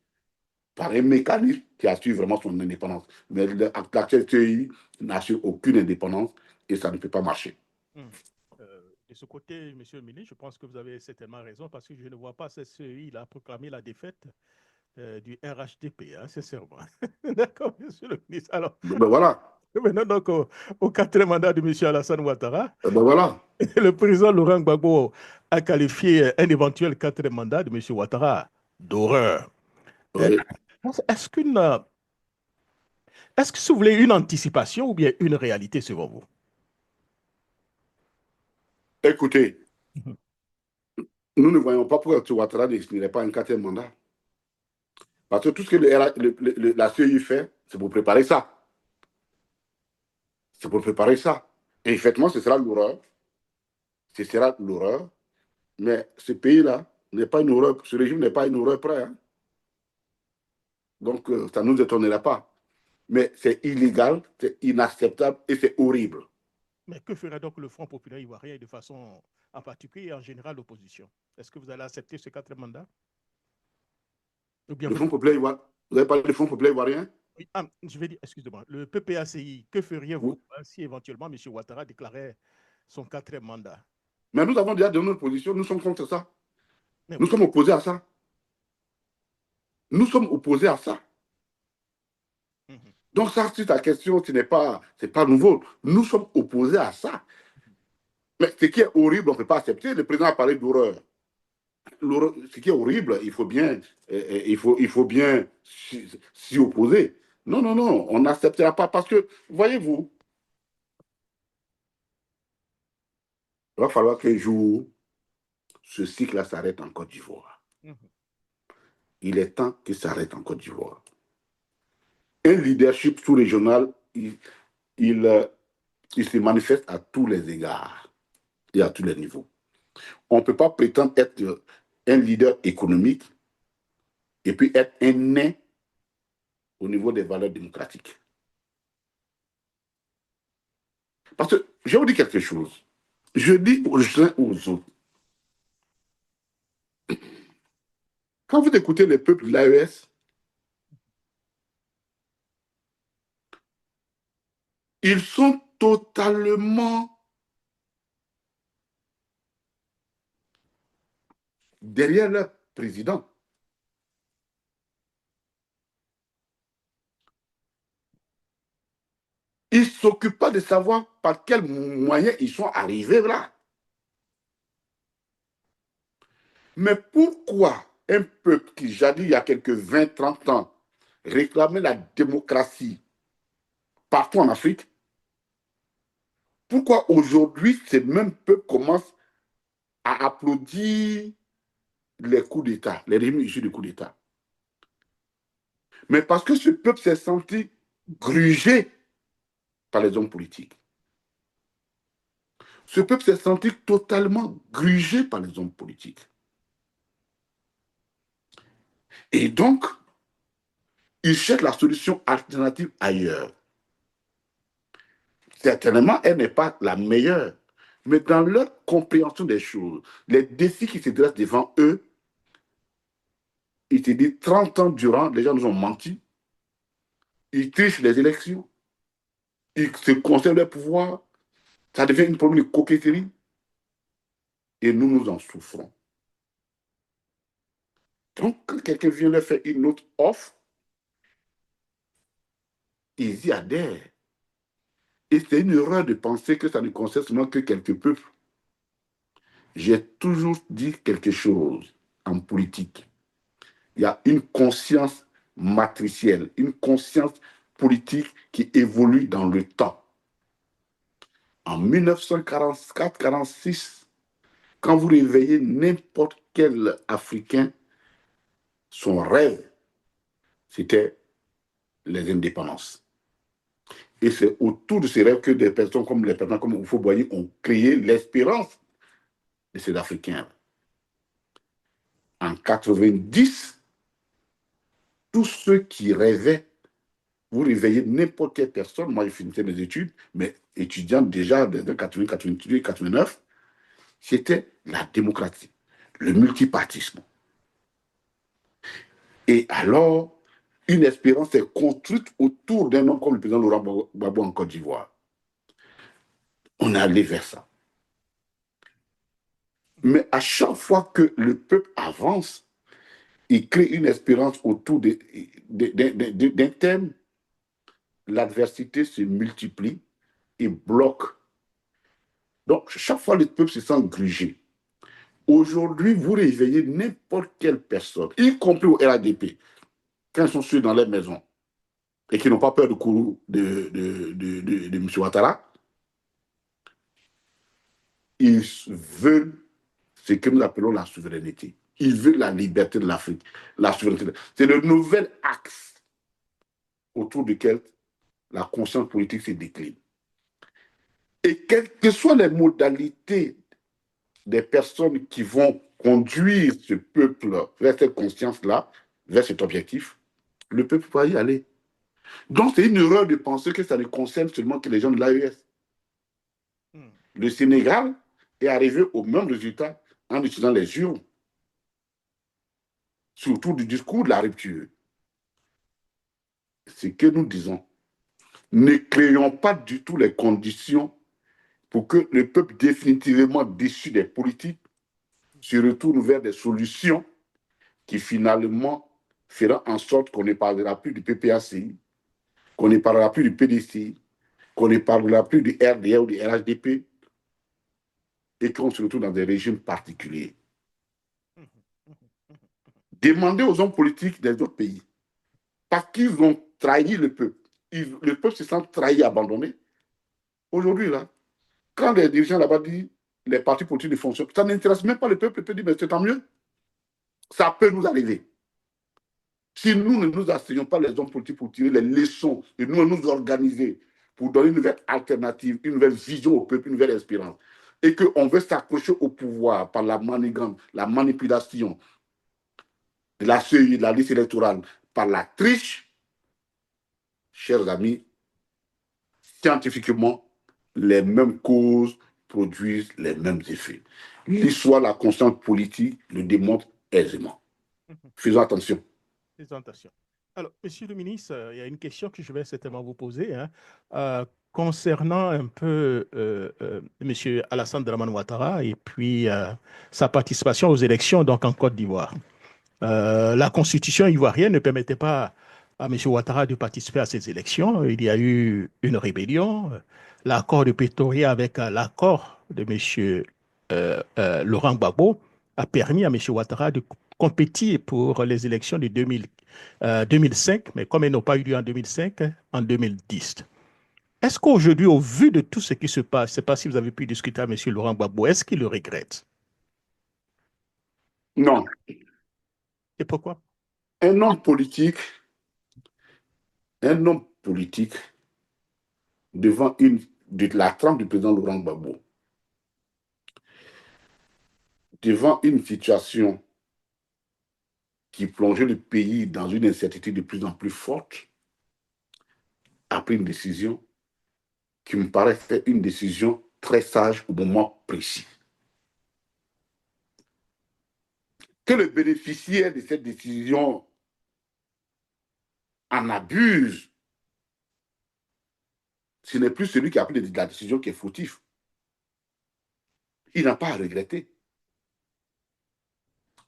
par un mécanisme qui assure vraiment son indépendance. Mais l'actuelle CEI n'assure aucune indépendance et ça ne peut pas marcher. De ce côté, monsieur le ministre, je pense que vous avez certainement raison parce que je ne vois pas cette CEI-là proclamer la défaite du RHDP, hein, sincèrement. D'accord, monsieur le ministre. Alors, ben voilà. Maintenant, donc, au quatrième mandat de M. Alassane Ouattara, ben voilà. Le président Laurent Gbagbo a qualifié un éventuel quatrième mandat de M. Ouattara d'horreur. Oui. Est-ce que vous voulez une anticipation ou bien une réalité selon vous? Écoutez, nous ne voyons pas pourquoi Ouattara n'irait pas un quatrième mandat. Parce que tout ce que la CEI fait, c'est pour préparer ça. C'est pour préparer ça. Et effectivement, ce sera l'horreur. Ce sera l'horreur. Mais ce pays-là n'est pas une horreur. Ce régime n'est pas une horreur près. Hein. Donc, ça ne nous étonnera pas. Mais c'est illégal, c'est inacceptable et c'est horrible. Mais que ferait donc le Front populaire ivoirien de façon en particulier et en général l'opposition? Est-ce que vous allez accepter ce quatrième mandat? Ou bien Le vous... Front populaire ivoirien, vous avez parlé du Front populaire ivoirien? Oui, je vais dire, excusez-moi, le PPACI, que Oui. feriez-vous si éventuellement M. Ouattara déclarait son quatrième mandat? Mais nous avons déjà donné notre position, nous sommes contre ça. Mais Nous oui. sommes opposés à ça. Nous sommes opposés à ça. Mhm. Donc ça, si ta question, c'est pas nouveau. Nous sommes opposés à ça. Mais ce qui est horrible, on ne peut pas accepter. Le président a parlé d'horreur. Ce qui est horrible, il faut bien s'y opposer. Non, non, non, on n'acceptera pas parce que, voyez-vous, il va falloir qu'un jour, ce cycle-là s'arrête en Côte d'Ivoire. Mhm. Il est temps qu'il s'arrête en Côte d'Ivoire. Un leadership sous-régional, il, il se manifeste à tous les égards et à tous les niveaux. On ne peut pas prétendre être un leader économique et puis être un nain au niveau des valeurs démocratiques. Parce que je vais vous dire quelque chose. Je dis aux uns aux autres, quand vous écoutez les peuples de l'AES, ils sont totalement derrière leur président. Ils ne s'occupent pas de savoir par quels moyens ils sont arrivés là. Mais pourquoi un peuple qui, jadis, il y a quelques 20, 30 ans, réclamait la démocratie partout en Afrique, pourquoi aujourd'hui ces mêmes peuples commencent à applaudir les coups d'État, les régimes issus du coup d'État? Mais parce que ce peuple s'est senti grugé par les hommes politiques. Ce peuple s'est senti totalement grugé par les hommes politiques. Et donc, il cherche la solution alternative ailleurs. Certainement, elle n'est pas la meilleure. Mais dans leur compréhension des choses, les défis qui se dressent devant eux, ils te disent 30 ans durant, les gens nous ont menti, ils trichent les élections, ils se conservent leur pouvoir, ça devient une problème de coquetterie, et nous en souffrons. Donc, quand quelqu'un vient leur faire une autre offre, ils y adhèrent. Et c'est une erreur de penser que ça ne concerne seulement que quelques peuples. J'ai toujours dit quelque chose en politique. Il y a une conscience matricielle, une conscience politique qui évolue dans le temps. En 1944-46, quand vous réveillez n'importe quel Africain, son rêve, c'était les indépendances. Et c'est autour de ces rêves que des personnes comme les personnes comme Oufo Boigny ont créé l'espérance de ces Africains. En 90, tous ceux qui rêvaient, vous réveillez n'importe quelle personne, moi je finissais mes études, mais étudiant déjà de 80, 88, 89, c'était la démocratie, le multipartisme. Et alors, une espérance est construite autour d'un homme comme le président Laurent Gbagbo en Côte d'Ivoire. On est allé vers ça. Mais à chaque fois que le peuple avance, il crée une espérance autour d'un thème, l'adversité se multiplie et bloque. Donc, chaque fois, le peuple se sent grugé. Aujourd'hui, vous réveillez n'importe quelle personne, y compris au RADP, quand ils sont sûrs dans leur maison et qui n'ont pas peur du coup de M. Ouattara, ils veulent ce que nous appelons la souveraineté. Ils veulent la liberté de l'Afrique, la souveraineté. C'est le nouvel axe autour duquel la conscience politique se décline. Et quelles que soient les modalités des personnes qui vont conduire ce peuple vers cette conscience-là, vers cet objectif, le peuple va y aller. Donc, c'est une erreur de penser que ça ne concerne seulement que les gens de l'AES. Le Sénégal est arrivé au même résultat en utilisant les urnes, surtout du discours de la rupture. Ce que nous disons, ne créons pas du tout les conditions pour que le peuple définitivement déçu des politiques se retourne vers des solutions qui finalement feront en sorte qu'on ne parlera plus du PPACI, qu'on ne parlera plus du PDCI, qu'on ne parlera plus du RDA ou du RHDP, et qu'on se retrouve dans des régimes particuliers. Demandez aux hommes politiques des autres pays, parce qu'ils ont trahi le peuple. Le peuple se sent trahi, abandonné. Aujourd'hui, là, quand les dirigeants là-bas disent les partis politiques ne fonctionnent, ça n'intéresse même pas le peuple. Le peuple dit, mais c'est tant mieux. Ça peut nous arriver. Si nous ne nous asseyons pas les hommes politiques pour tirer les leçons et nous organiser pour donner une nouvelle alternative, une nouvelle vision au peuple, une nouvelle espérance, et qu'on veut s'accrocher au pouvoir par la manigance, la manipulation de la CEI, de la liste électorale, par la triche, chers amis, scientifiquement, les mêmes causes produisent les mêmes effets. L'histoire, la conscience politique le démontre aisément. Faisons attention. Faisons attention. Alors, Monsieur le ministre, il y a une question que je vais certainement vous poser, hein, concernant un peu Monsieur Alassane Dramane Ouattara et puis sa participation aux élections donc en Côte d'Ivoire. La constitution ivoirienne ne permettait pas à M. Ouattara de participer à ces élections. Il y a eu une rébellion. L'accord de Pretoria avec l'accord de M. Laurent Gbagbo a permis à M. Ouattara de compétir pour les élections de 2005, mais comme elles n'ont pas eu lieu en 2005, en 2010. Est-ce qu'aujourd'hui, au vu de tout ce qui se passe, je ne sais pas si vous avez pu discuter avec M. Laurent Gbagbo, est-ce qu'il le regrette? Non. Et pourquoi? Un homme politique, un homme politique devant de la trempe du président Laurent Gbagbo, devant une situation qui plongeait le pays dans une incertitude de plus en plus forte, a pris une décision qui me paraît être une décision très sage au moment précis. Que le bénéficiaire de cette décision en abuse, ce n'est plus celui qui a pris la décision qui est fautif. Il n'a pas à regretter.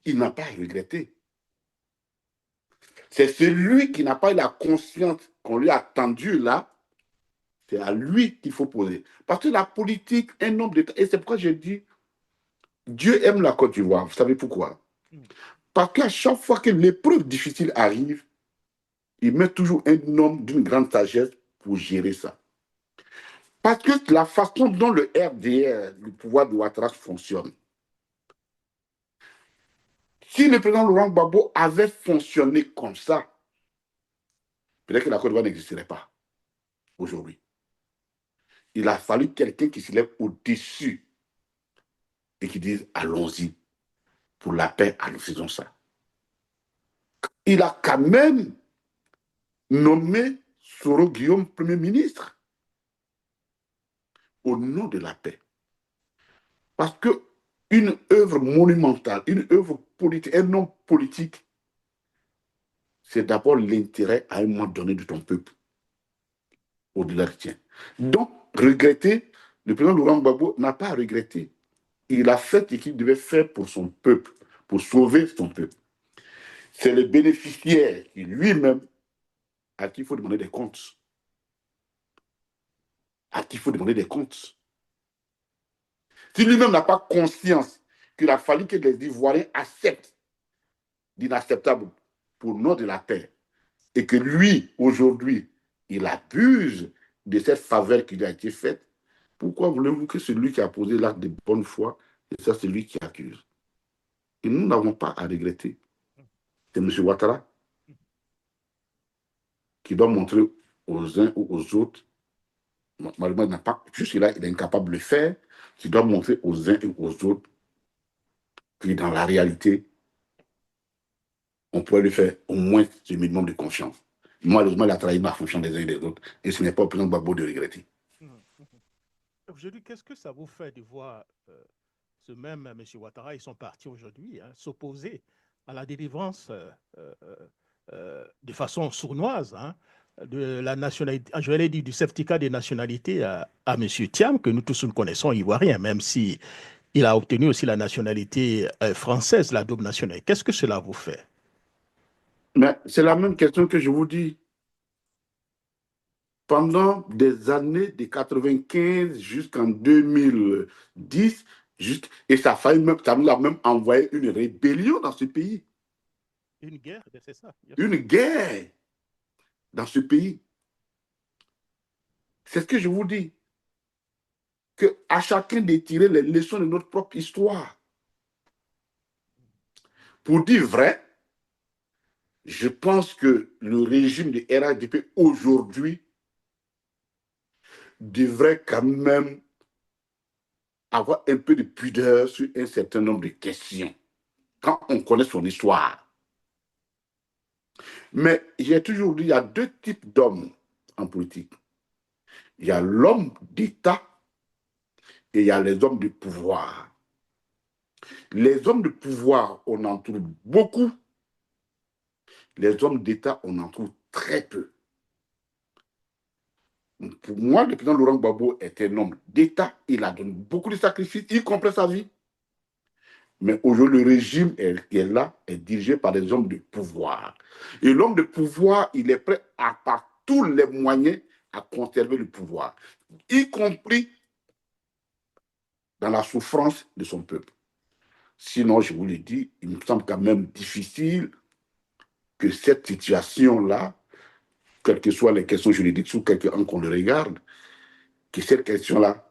Il n'a pas à regretter. C'est celui qui n'a pas eu la conscience qu'on lui a tendu là, c'est à lui qu'il faut poser. Parce que la politique, un nombre de... Et c'est pourquoi je dis, Dieu aime la Côte d'Ivoire. Vous savez pourquoi? Parce qu'à chaque fois que l'épreuve difficile arrive, il met toujours un homme d'une grande sagesse pour gérer ça. Parce que la façon dont le RDR, le pouvoir de Ouattara, fonctionne, si le président Laurent Gbagbo avait fonctionné comme ça, peut-être que la Côte d'Ivoire n'existerait pas aujourd'hui. Il a fallu quelqu'un qui se lève au-dessus et qui dise allons-y, pour la paix, allons, faisons ça. Il a quand même nommé Soro Guillaume Premier ministre au nom de la paix. Parce qu'une œuvre monumentale, une œuvre politique, un homme politique, c'est d'abord l'intérêt à un moment donné de ton peuple, au-delà du tien. Donc, regretter, le président Laurent Gbagbo n'a pas à regretter. Il a fait ce qu'il devait faire pour son peuple, pour sauver son peuple. C'est le bénéficiaire qui lui-même à qui il faut demander des comptes. À qui il faut demander des comptes. Si lui-même n'a pas conscience qu'il a fallu que les Ivoiriens acceptent l'inacceptable pour le nom de la paix, et que lui, aujourd'hui, il abuse de cette faveur qui lui a été faite, pourquoi voulez-vous que celui qui a posé l'acte de bonne foi, et ça, c'est lui qui accuse? Et nous n'avons pas à regretter. C'est M. Ouattara qui doit montrer aux uns ou aux autres, malheureusement, il n'a pas, jusque-là, il est incapable de le faire, qui doit montrer aux uns et aux autres que dans la réalité, on pourrait lui faire au moins ce minimum de confiance. Malheureusement, il a trahi la fonction des uns et des autres. Et ce n'est pas au président Gbagbo de regretter. Mhm. Aujourd'hui, qu'est-ce que ça vous fait de voir ce même M. Ouattara et son parti aujourd'hui s'opposer à la délivrance de façon sournoise de la nationalité, je vais dire du certificat de nationalité à M. Thiam, que nous tous nous connaissons ivoirien, même si il a obtenu aussi la nationalité française, la double nationalité. Qu'est-ce que cela vous fait? Mais c'est la même question que je vous dis. Pendant des années de 95 jusqu'en 2010, et ça nous a même envoyé une rébellion dans ce pays, Une guerre, c'est ça, bien sûr. une guerre dans ce pays. C'est ce que je vous dis, que à chacun de tirer les leçons de notre propre histoire. Pour dire vrai, je pense que le régime de RHDP aujourd'hui devrait quand même avoir un peu de pudeur sur un certain nombre de questions, quand on connaît son histoire. Mais j'ai toujours dit, il y a deux types d'hommes en politique. Il y a l'homme d'État et il y a les hommes de pouvoir. Les hommes de pouvoir, on en trouve beaucoup. Les hommes d'État, on en trouve très peu. Pour moi, le président Laurent Gbagbo est un homme d'État. Il a donné beaucoup de sacrifices, y compris sa vie. Mais aujourd'hui, le régime qui est là est dirigé par des hommes de pouvoir. Et l'homme de pouvoir, il est prêt par tous les moyens à conserver le pouvoir, y compris dans la souffrance de son peuple. Sinon, je vous l'ai dit, il me semble quand même difficile que cette situation-là, quelles que soient les questions juridiques sous quelque angle qu'on le regarde, que cette question-là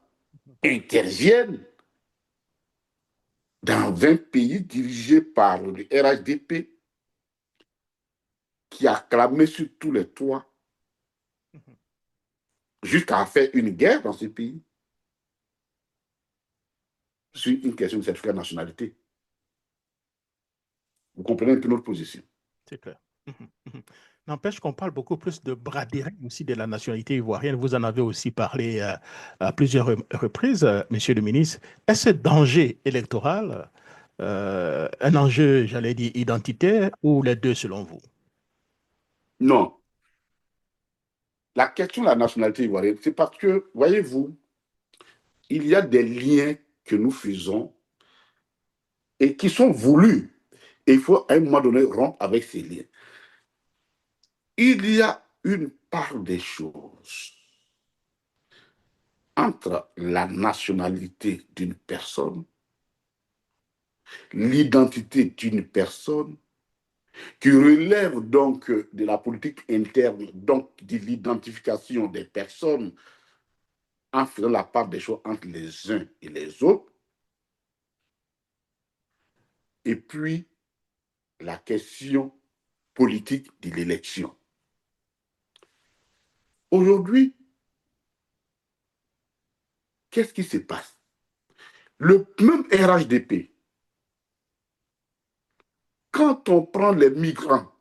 intervienne dans un pays dirigé par le RHDP qui a clamé sur tous les toits jusqu'à faire une guerre dans ce pays sur une question de certificat de nationalité. Vous comprenez un peu notre position. C'est clair. N'empêche qu'on parle beaucoup plus de braderie aussi de la nationalité ivoirienne. Vous en avez aussi parlé à plusieurs reprises, Monsieur le ministre. Est-ce un danger électoral, un enjeu, j'allais dire, identitaire, ou les deux selon vous? Non. La question de la nationalité ivoirienne, c'est parce que, voyez-vous, il y a des liens que nous faisons et qui sont voulus. Et il faut à un moment donné rompre avec ces liens. Il y a une part des choses entre la nationalité d'une personne, l'identité d'une personne, qui relève donc de la politique interne, donc de l'identification des personnes en faisant la part des choses entre les uns et les autres, et puis la question politique de l'élection. Aujourd'hui, qu'est-ce qui se passe? Le même RHDP, quand on prend les migrants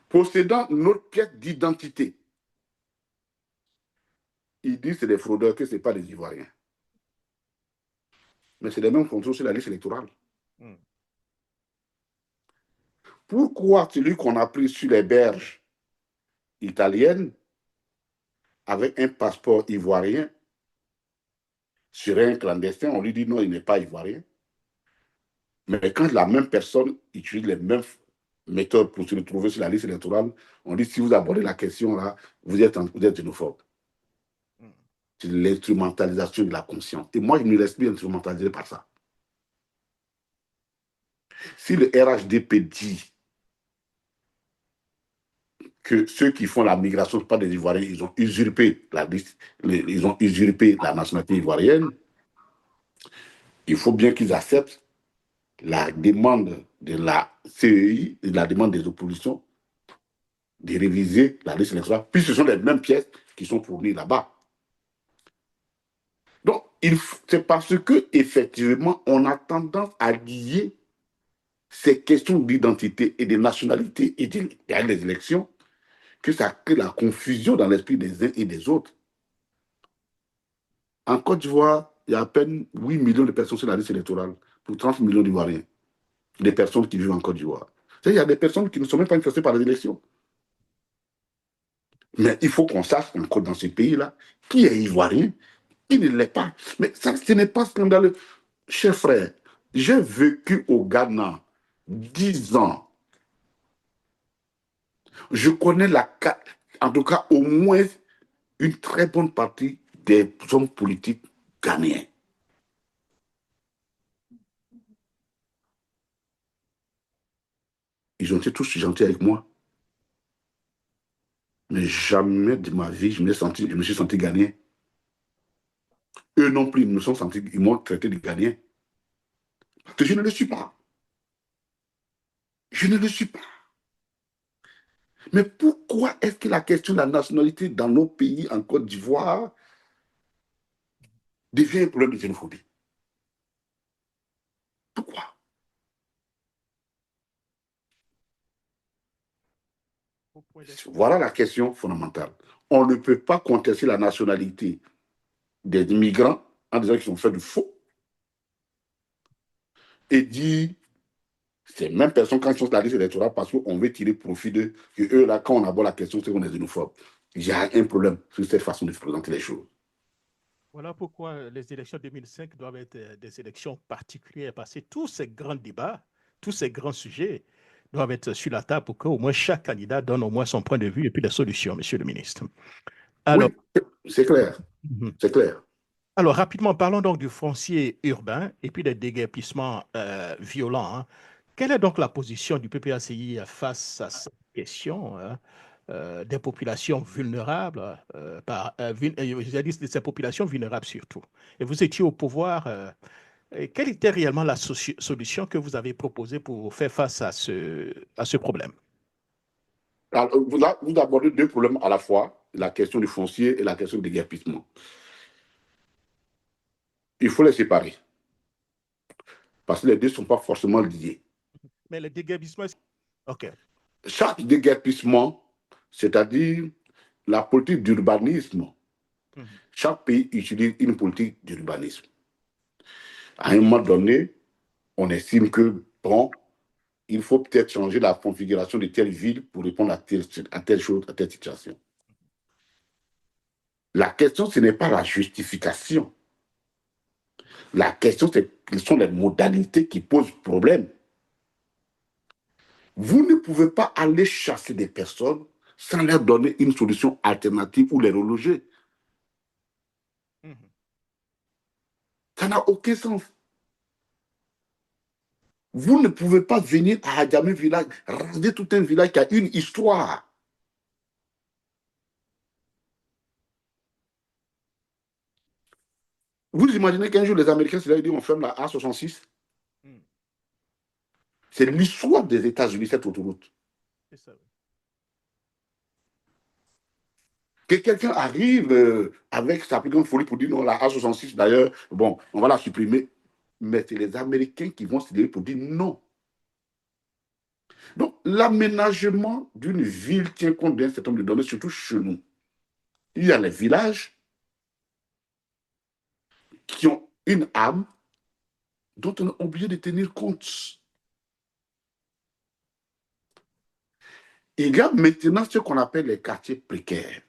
possédant notre pièce d'identité, ils disent que c'est des fraudeurs, que ce n'est pas des Ivoiriens. Mais c'est les mêmes contrôles sur la liste électorale. Mm. Pourquoi celui qu'on a pris sur les berges italiennes avec un passeport ivoirien serait un clandestin? On lui dit non, il n'est pas ivoirien. Mais quand la même personne utilise les mêmes méthodes pour se retrouver sur la liste électorale, on dit si vous abordez la question là, vous êtes xénophobe. C'est l'instrumentalisation de la conscience. Et moi, je me laisse plus instrumentaliser par ça. Si le RHDP dit que ceux qui font la migration ne sont pas des Ivoiriens, ils ont usurpé ils ont usurpé la nationalité ivoirienne, il faut bien qu'ils acceptent la demande de la CEI et la demande des oppositions de réviser la liste électorale, puis ce sont les mêmes pièces qui sont fournies là-bas. Donc, c'est parce que effectivement, on a tendance à lier ces questions d'identité et de nationalité et derrière les élections, que ça crée la confusion dans l'esprit des uns et des autres. En Côte d'Ivoire, il y a à peine 8 millions de personnes sur la liste électorale pour 30 millions d'Ivoiriens, des personnes qui vivent en Côte d'Ivoire. Il y a des personnes qui ne sont même pas intéressées par les élections. Mais il faut qu'on sache encore dans ce pays-là qui est ivoirien, qui ne l'est pas. Mais ça, ce n'est pas scandaleux. Cher frère, j'ai vécu au Ghana 10 ans. Je connais en tout cas au moins une très bonne partie des hommes politiques ghanéens. Ils ont été tous gentils avec moi. Mais jamais de ma vie, je me suis senti ghanéen. Eux non plus, ils m'ont traité de ghanéen. Parce que je ne le suis pas. Je ne le suis pas. Mais pourquoi est-ce que la question de la nationalité dans nos pays, en Côte d'Ivoire, devient un problème de xénophobie? Pourquoi? Voilà la question fondamentale. On ne peut pas contester la nationalité des immigrants en disant qu'ils ont fait du faux et dire ces mêmes personnes, quand ils sont sur la liste électorale, parce qu'on veut tirer profit d'eux, que eux, là, quand on aborde la question, c'est qu'on est xénophobe. Il y a un problème sur cette façon de se présenter les choses. Voilà pourquoi les élections 2005 doivent être des élections particulières, parce que tous ces grands débats, tous ces grands sujets doivent être sur la table pour qu'au moins chaque candidat donne au moins son point de vue et puis des solutions, monsieur le ministre. Alors, Oui, c'est clair. C'est clair. Alors, rapidement, parlons donc du foncier urbain et puis des déguerpissements violents, hein. Quelle est donc la position du PPACI face à cette question, hein, des populations vulnérables, je dis de ces populations vulnérables surtout? Et vous étiez au pouvoir. Et quelle était réellement la solution que vous avez proposée pour faire face à ce problème? Alors, vous abordez deux problèmes à la fois, la question du foncier et la question du déguerpissement. Il faut les séparer, parce que les deux ne sont pas forcément liés. Mais le déguerpissement, OK. Chaque déguerpissement, c'est-à-dire la politique d'urbanisme, Mhm. chaque pays utilise une politique d'urbanisme. À un moment donné, on estime que, bon, il faut peut-être changer la configuration de telle ville pour répondre à telle chose, à telle situation. La question, ce n'est pas la justification. La question, c'est quelles sont les modalités qui posent problème. Vous ne pouvez pas aller chasser des personnes sans leur donner une solution alternative ou les reloger. Mhm. Ça n'a aucun sens. Vous ne pouvez pas venir à Hadjamé village, raser tout un village qui a une histoire. Vous imaginez qu'un jour, les Américains se dit on ferme la A66. Mhm. C'est l'histoire des États-Unis, cette autoroute. C'est ça, oui. Que quelqu'un arrive avec sa plus grande folie pour dire non, la A66, d'ailleurs, bon, on va la supprimer. Mais c'est les Américains qui vont se dire pour dire non. Donc, l'aménagement d'une ville tient compte d'un certain nombre de données, surtout chez nous. Il y a les villages qui ont une âme dont on est obligé de tenir compte. Il y a maintenant ce qu'on appelle les quartiers précaires.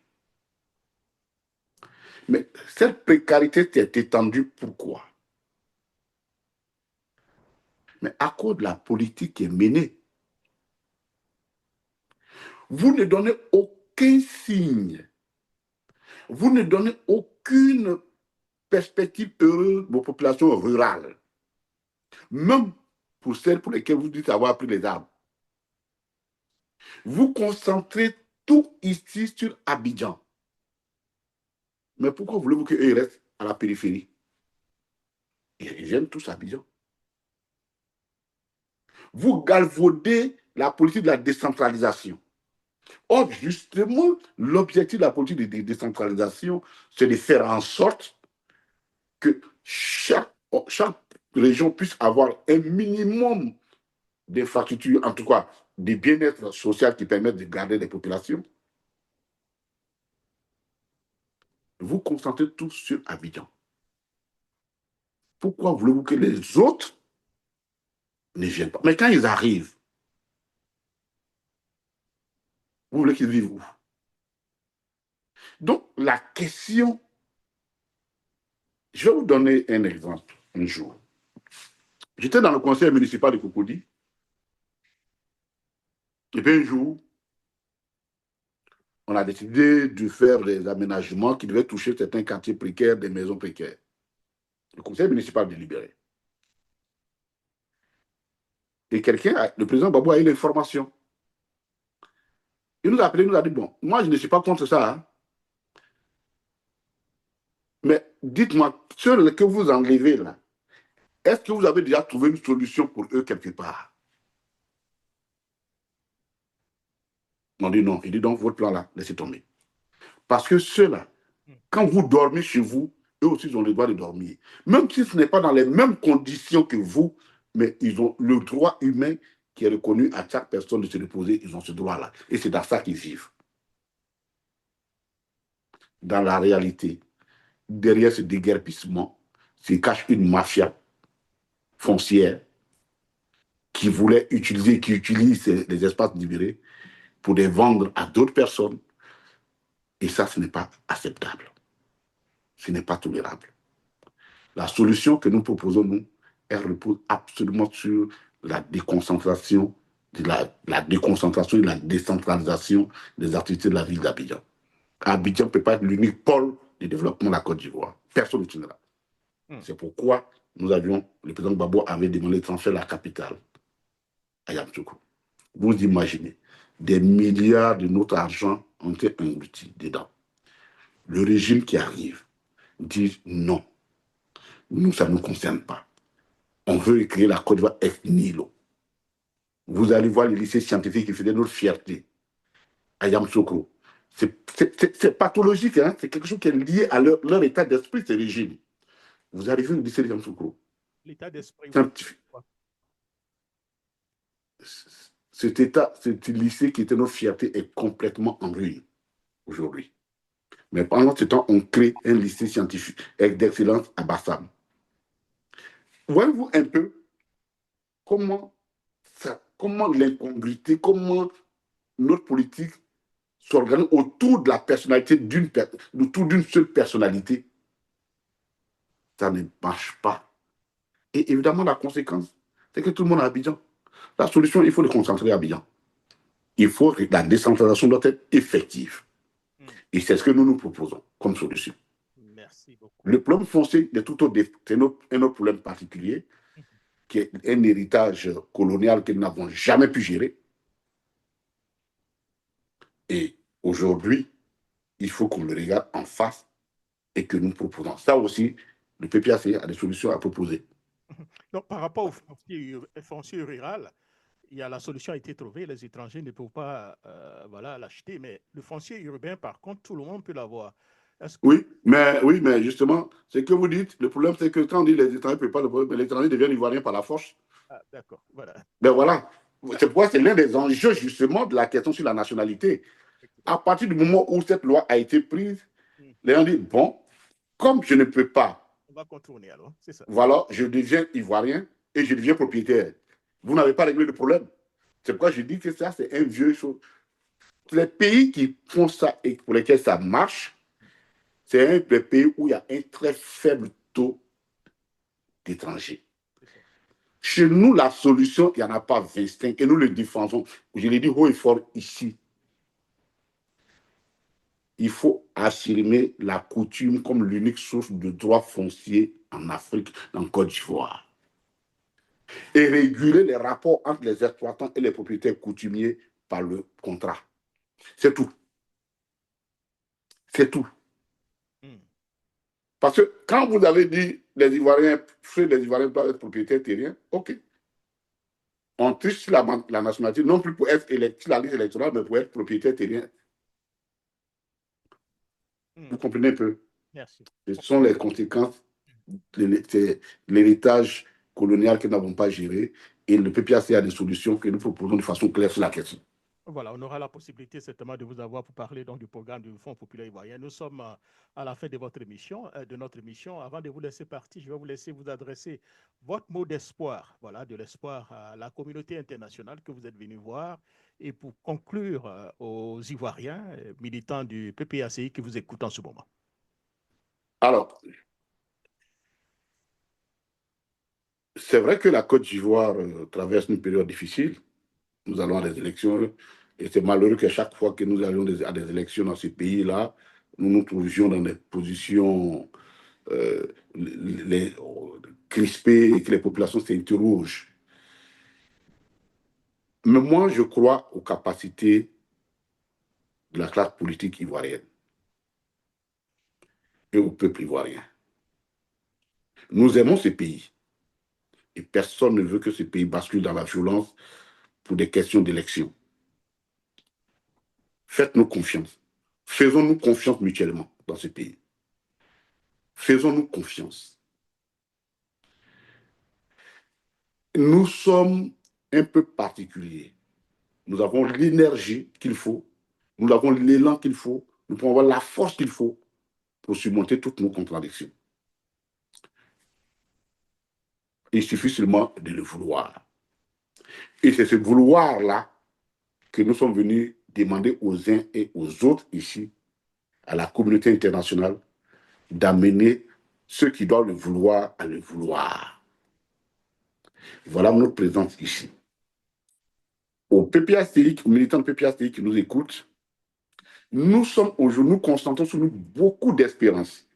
Mais cette précarité s'est étendue pourquoi? Mais à cause de la politique qui est menée. Vous ne donnez aucun signe. Vous ne donnez aucune perspective heureuse aux populations rurales. Même pour celles pour lesquelles vous dites avoir pris les armes. Vous concentrez tout ici sur Abidjan. Mais pourquoi voulez-vous qu'eux restent à la périphérie? Ils aiment tous Abidjan. Vous galvaudez la politique de la décentralisation. Or, justement, l'objectif de la politique de décentralisation, c'est de faire en sorte que chaque région puisse avoir un minimum d'infrastructures, en tout cas, des bien-être social qui permettent de garder les populations. Vous concentrez tout sur Abidjan. Pourquoi voulez-vous que les autres ne viennent pas? Mais quand ils arrivent, vous voulez qu'ils vivent où? Donc, la question, je vais vous donner un exemple. Un jour, j'étais dans le conseil municipal de Cocody, et puis un jour, on a décidé de faire des aménagements qui devaient toucher certains quartiers précaires, des maisons précaires. Le conseil municipal délibéré. Et quelqu'un, le président Babou a eu l'information. Il nous a appelé, il nous a dit, bon, moi je ne suis pas contre ça, hein, mais dites-moi, ceux que vous enlevez là, est-ce que vous avez déjà trouvé une solution pour eux quelque part? On dit non. Il dit donc, votre plan là, laissez tomber. Parce que ceux-là, quand vous dormez chez vous, eux aussi ils ont le droit de dormir. Même si ce n'est pas dans les mêmes conditions que vous, mais ils ont le droit humain qui est reconnu à chaque personne de se reposer, ils ont ce droit-là. Et c'est dans ça qu'ils vivent. Dans la réalité, derrière ce déguerpissement, se cache une mafia foncière qui voulait utiliser, qui utilise les espaces libérés pour les vendre à d'autres personnes. Et ça, ce n'est pas acceptable. Ce n'est pas tolérable. La solution que nous proposons, nous, elle repose absolument sur la déconcentration, la déconcentration et la décentralisation des activités de la ville d'Abidjan. Abidjan ne peut pas être l'unique pôle de développement de la Côte d'Ivoire. Personne ne tiendra. C'est pourquoi le président Gbagbo avait demandé de transférer la capitale à Yamoussoukro. Vous imaginez, des milliards de notre argent ont été engloutis dedans. Le régime qui arrive dit non, nous, ça ne nous concerne pas. On veut créer la Côte d'Ivoire ex nihilo. Vous allez voir les lycées scientifiques qui faisaient notre fierté à Yamoussoukro. C'est pathologique, hein? C'est quelque chose qui est lié à leur état d'esprit, ces régimes. Vous arrivez au lycée de Yamoussoukro. L'état d'esprit. Ce lycée qui était notre fierté est complètement en ruine aujourd'hui. Mais pendant ce temps, on crée un lycée scientifique d'excellence à Bassam. Voyez-vous un peu comment l'incongruité, comment notre politique s'organise autour de la personnalité autour d'une seule personnalité. Ça ne marche pas. Et évidemment, la conséquence, c'est que tout le monde est à Abidjan. La solution, il faut le concentrer à Abidjan. La décentralisation doit être effective. Et c'est ce que nous nous proposons comme solution. Merci beaucoup. Le problème foncier de tout autre, c'est un autre problème particulier, qui est un héritage colonial que nous n'avons jamais pu gérer. Et aujourd'hui, il faut qu'on le regarde en face et que nous proposons. Ça aussi, le PPAC a des solutions à proposer. Donc, par rapport au foncier rural, la solution a été trouvée. Les étrangers ne peuvent pas l'acheter. Mais le foncier urbain, par contre, tout le monde peut l'avoir. Oui, mais justement, c'est que vous dites, le problème, c'est que quand on dit les étrangers ne peuvent pas le problème, les étrangers deviennent ivoiriens par la force. Ah, d'accord, voilà. Ben voilà. C'est pourquoi c'est l'un des enjeux, justement, de la question sur la nationalité. À partir du moment où cette loi a été prise, les gens disent, bon, comme je ne peux pas, on va contourner alors, c'est ça. Voilà, je deviens ivoirien et je deviens propriétaire. Vous n'avez pas réglé le problème. C'est pourquoi je dis que ça, c'est un vieux chose. Les pays qui font ça et pour lesquels ça marche, c'est un des pays où il y a un très faible taux d'étrangers. Chez nous, la solution, il n'y en a pas 25 et nous le défendons. Je l'ai dit haut et fort ici. Il faut affirmer la coutume comme l'unique source de droit foncier en Afrique, en Côte d'Ivoire. Et réguler les rapports entre les exploitants et les propriétaires coutumiers par le contrat. C'est tout. C'est tout. Parce que quand vous avez dit les Ivoiriens doivent être propriétaires terriens, ok. On triche la nationalité, non plus pour être électeur la liste électorale, mais pour être propriétaire terrien. Vous comprenez un peu? Merci. Ce sont les conséquences de l'héritage colonial que nous n'avons pas géré Et le PPAC a des solutions que nous proposons de façon claire sur la question. Voilà, on aura la possibilité certainement de vous avoir pour parler donc, du programme du Fonds populaire ivoirien. Nous sommes à la fin de votre émission, de notre émission. Avant de vous laisser partir, je vais vous laisser vous adresser votre mot d'espoir, voilà, de l'espoir à la communauté internationale que vous êtes venu voir. Et pour conclure aux Ivoiriens, militants du PPACI qui vous écoutent en ce moment. Alors, c'est vrai que la Côte d'Ivoire traverse une période difficile. Nous allons à des élections et c'est malheureux que chaque fois que nous allions à des élections dans ce pays-là, nous nous trouvions dans des positions les, crispées et que les populations s'interrogent. Mais moi, je crois aux capacités de la classe politique ivoirienne et au peuple ivoirien. Nous aimons ce pays et personne ne veut que ce pays bascule dans la violence pour des questions d'élection. Faites-nous confiance. Faisons-nous confiance mutuellement dans ce pays. Faisons-nous confiance. Nous sommes un peu particuliers. Nous avons l'énergie qu'il faut, nous avons l'élan qu'il faut, nous pouvons avoir la force qu'il faut pour surmonter toutes nos contradictions. Il suffit seulement de le vouloir. Et c'est ce vouloir-là que nous sommes venus demander aux uns et aux autres ici, à la communauté internationale, d'amener ceux qui doivent le vouloir à le vouloir. Voilà notre présence ici. Aux PPACI, aux militants de PPACI qui nous écoutent, nous sommes aujourd'hui, nous concentrons sur nous beaucoup d'espérance.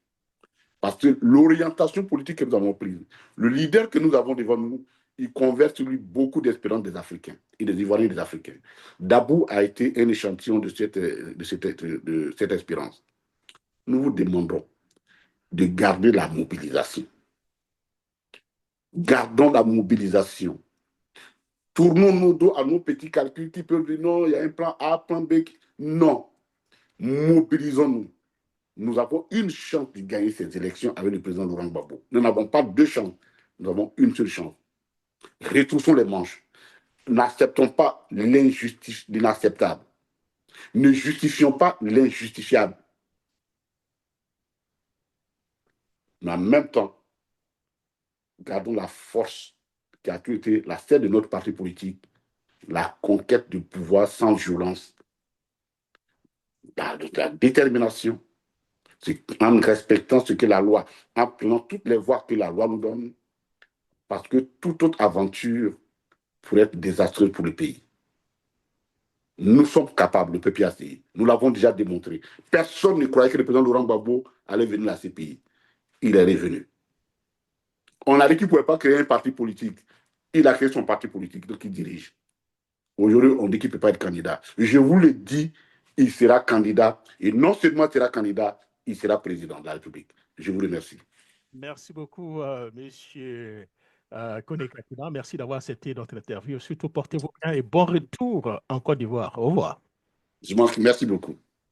Parce que l'orientation politique que nous avons prise, le leader que nous avons devant nous, il converse sur lui beaucoup d'espérance des Africains et des Ivoiriens et des Africains. Dabou a été un échantillon de cette espérance. Nous vous demandons de garder la mobilisation. Gardons la mobilisation. Tournons nos dos à nos petits calculs qui peuvent dire non, il y a un plan A, plan B. Non. Mobilisons-nous. Nous avons une chance de gagner ces élections avec le président Laurent Gbagbo. Nous n'avons pas deux chances, nous avons une seule chance. Retroussons les manches. N'acceptons pas l'inacceptable. Ne justifions pas l'injustifiable. Mais en même temps, gardons la force qui a toujours été la celle de notre parti politique, la conquête du pouvoir sans violence, la détermination, en respectant ce que la loi, en prenant toutes les voies que la loi nous donne, parce que toute autre aventure pourrait être désastreuse pour le pays. Nous sommes capables, le PPACI, nous l'avons déjà démontré. Personne ne croyait que le président Laurent Gbagbo allait venir à ce pays. Il est revenu. On a dit qu'il ne pouvait pas créer un parti politique. Il a créé son parti politique, donc il dirige. Aujourd'hui, on dit qu'il ne peut pas être candidat. Je vous le dis, il sera candidat. Et non seulement il sera candidat, il sera président de la République. Je vous remercie. Merci beaucoup, monsieur Koné Katina. Merci d'avoir accepté notre interview. Surtout, portez-vous bien et bon retour en Côte d'Ivoire. Au revoir. Merci beaucoup.